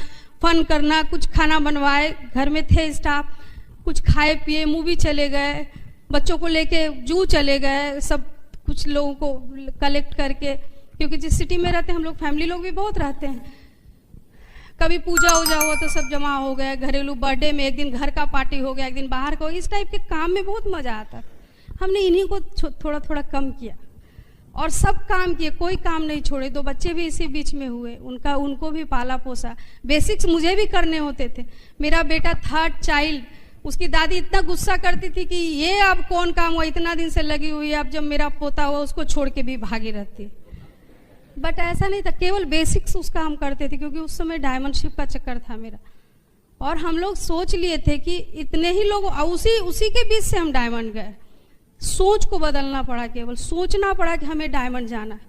फन करना, कुछ खाना बनवाए, घर में थे स्टाफ, कुछ खाए पिए, मूवी चले गए, बच्चों को लेके जू चले गए, सब कुछ लोगों को कलेक्ट करके, क्योंकि जिस सिटी में रहते हैं हम लोग फैमिली लोग भी बहुत रहते हैं, कभी पूजा वूजा हुआ तो सब जमा हो गए, घरेलू बर्थडे में एक दिन घर का पार्टी हो गया, एक दिन बाहर का, इस टाइप के काम में बहुत मजा आता। हमने इन्हीं को थोड़ा थोड़ा कम किया और सब काम किए, कोई काम नहीं छोड़े। 2 बच्चे भी इसी बीच में हुए, उनको भी पाला पोसा। बेसिक्स मुझे भी करने होते थे। मेरा बेटा 3rd चाइल्ड, उसकी दादी इतना गुस्सा करती थी कि ये अब कौन काम हुआ, इतना दिन से लगी हुई है, अब जब मेरा पोता हुआ उसको छोड़ के भी भागी रहती। बट ऐसा नहीं था, केवल बेसिक्स उसका हम करते थे, क्योंकि उस समय डायमंड शिप का चक्कर था मेरा। और हम लोग सोच लिए थे कि इतने ही लोग, उसी के बीच से हम डायमंड गए। सोच को बदलना पड़ा, केवल सोचना पड़ा कि हमें डायमंड जाना है,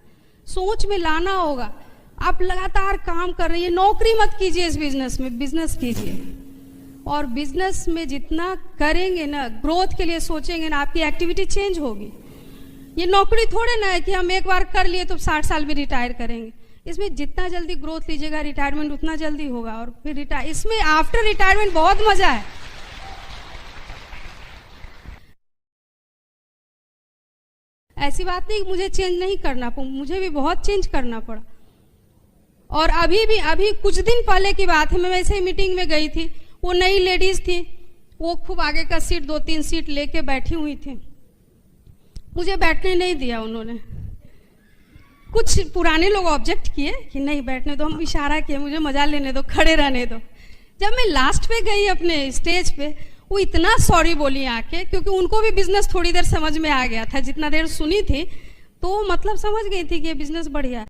सोच में लाना होगा। आप लगातार काम कर रही है, नौकरी मत कीजिए इस बिजनेस में, बिजनेस कीजिए। और बिजनेस में जितना करेंगे ना, ग्रोथ के लिए सोचेंगे ना, आपकी एक्टिविटी चेंज होगी। ये नौकरी थोड़े ना है कि हम एक बार कर लिए तो 60 साल में रिटायर करेंगे। इसमें जितना जल्दी ग्रोथ लीजिएगा, रिटायरमेंट उतना जल्दी होगा। और फिर इसमें आफ्टर रिटायरमेंट बहुत मजा है। ऐसी बात नहीं मुझे चेंज नहीं करना पड़ा, मुझे भी बहुत चेंज करना पड़ा। और अभी कुछ दिन पहले की बात है, मैं वैसे ही मीटिंग में गई थी, वो नई लेडीज थी, वो खूब आगे का सीट 2-3 सीट लेके बैठी हुई थी, मुझे बैठने नहीं दिया उन्होंने। कुछ पुराने लोग ऑब्जेक्ट किए कि नहीं बैठने दो, हम इशारा किए मुझे मजा लेने दो, खड़े रहने दो। जब मैं लास्ट पे गई अपने स्टेज पे, वो इतना सॉरी बोली आके, क्योंकि उनको भी बिजनेस थोड़ी देर समझ में आ गया था, जितना देर सुनी थी तो मतलब समझ गई थी कि ये बिजनेस बढ़िया है।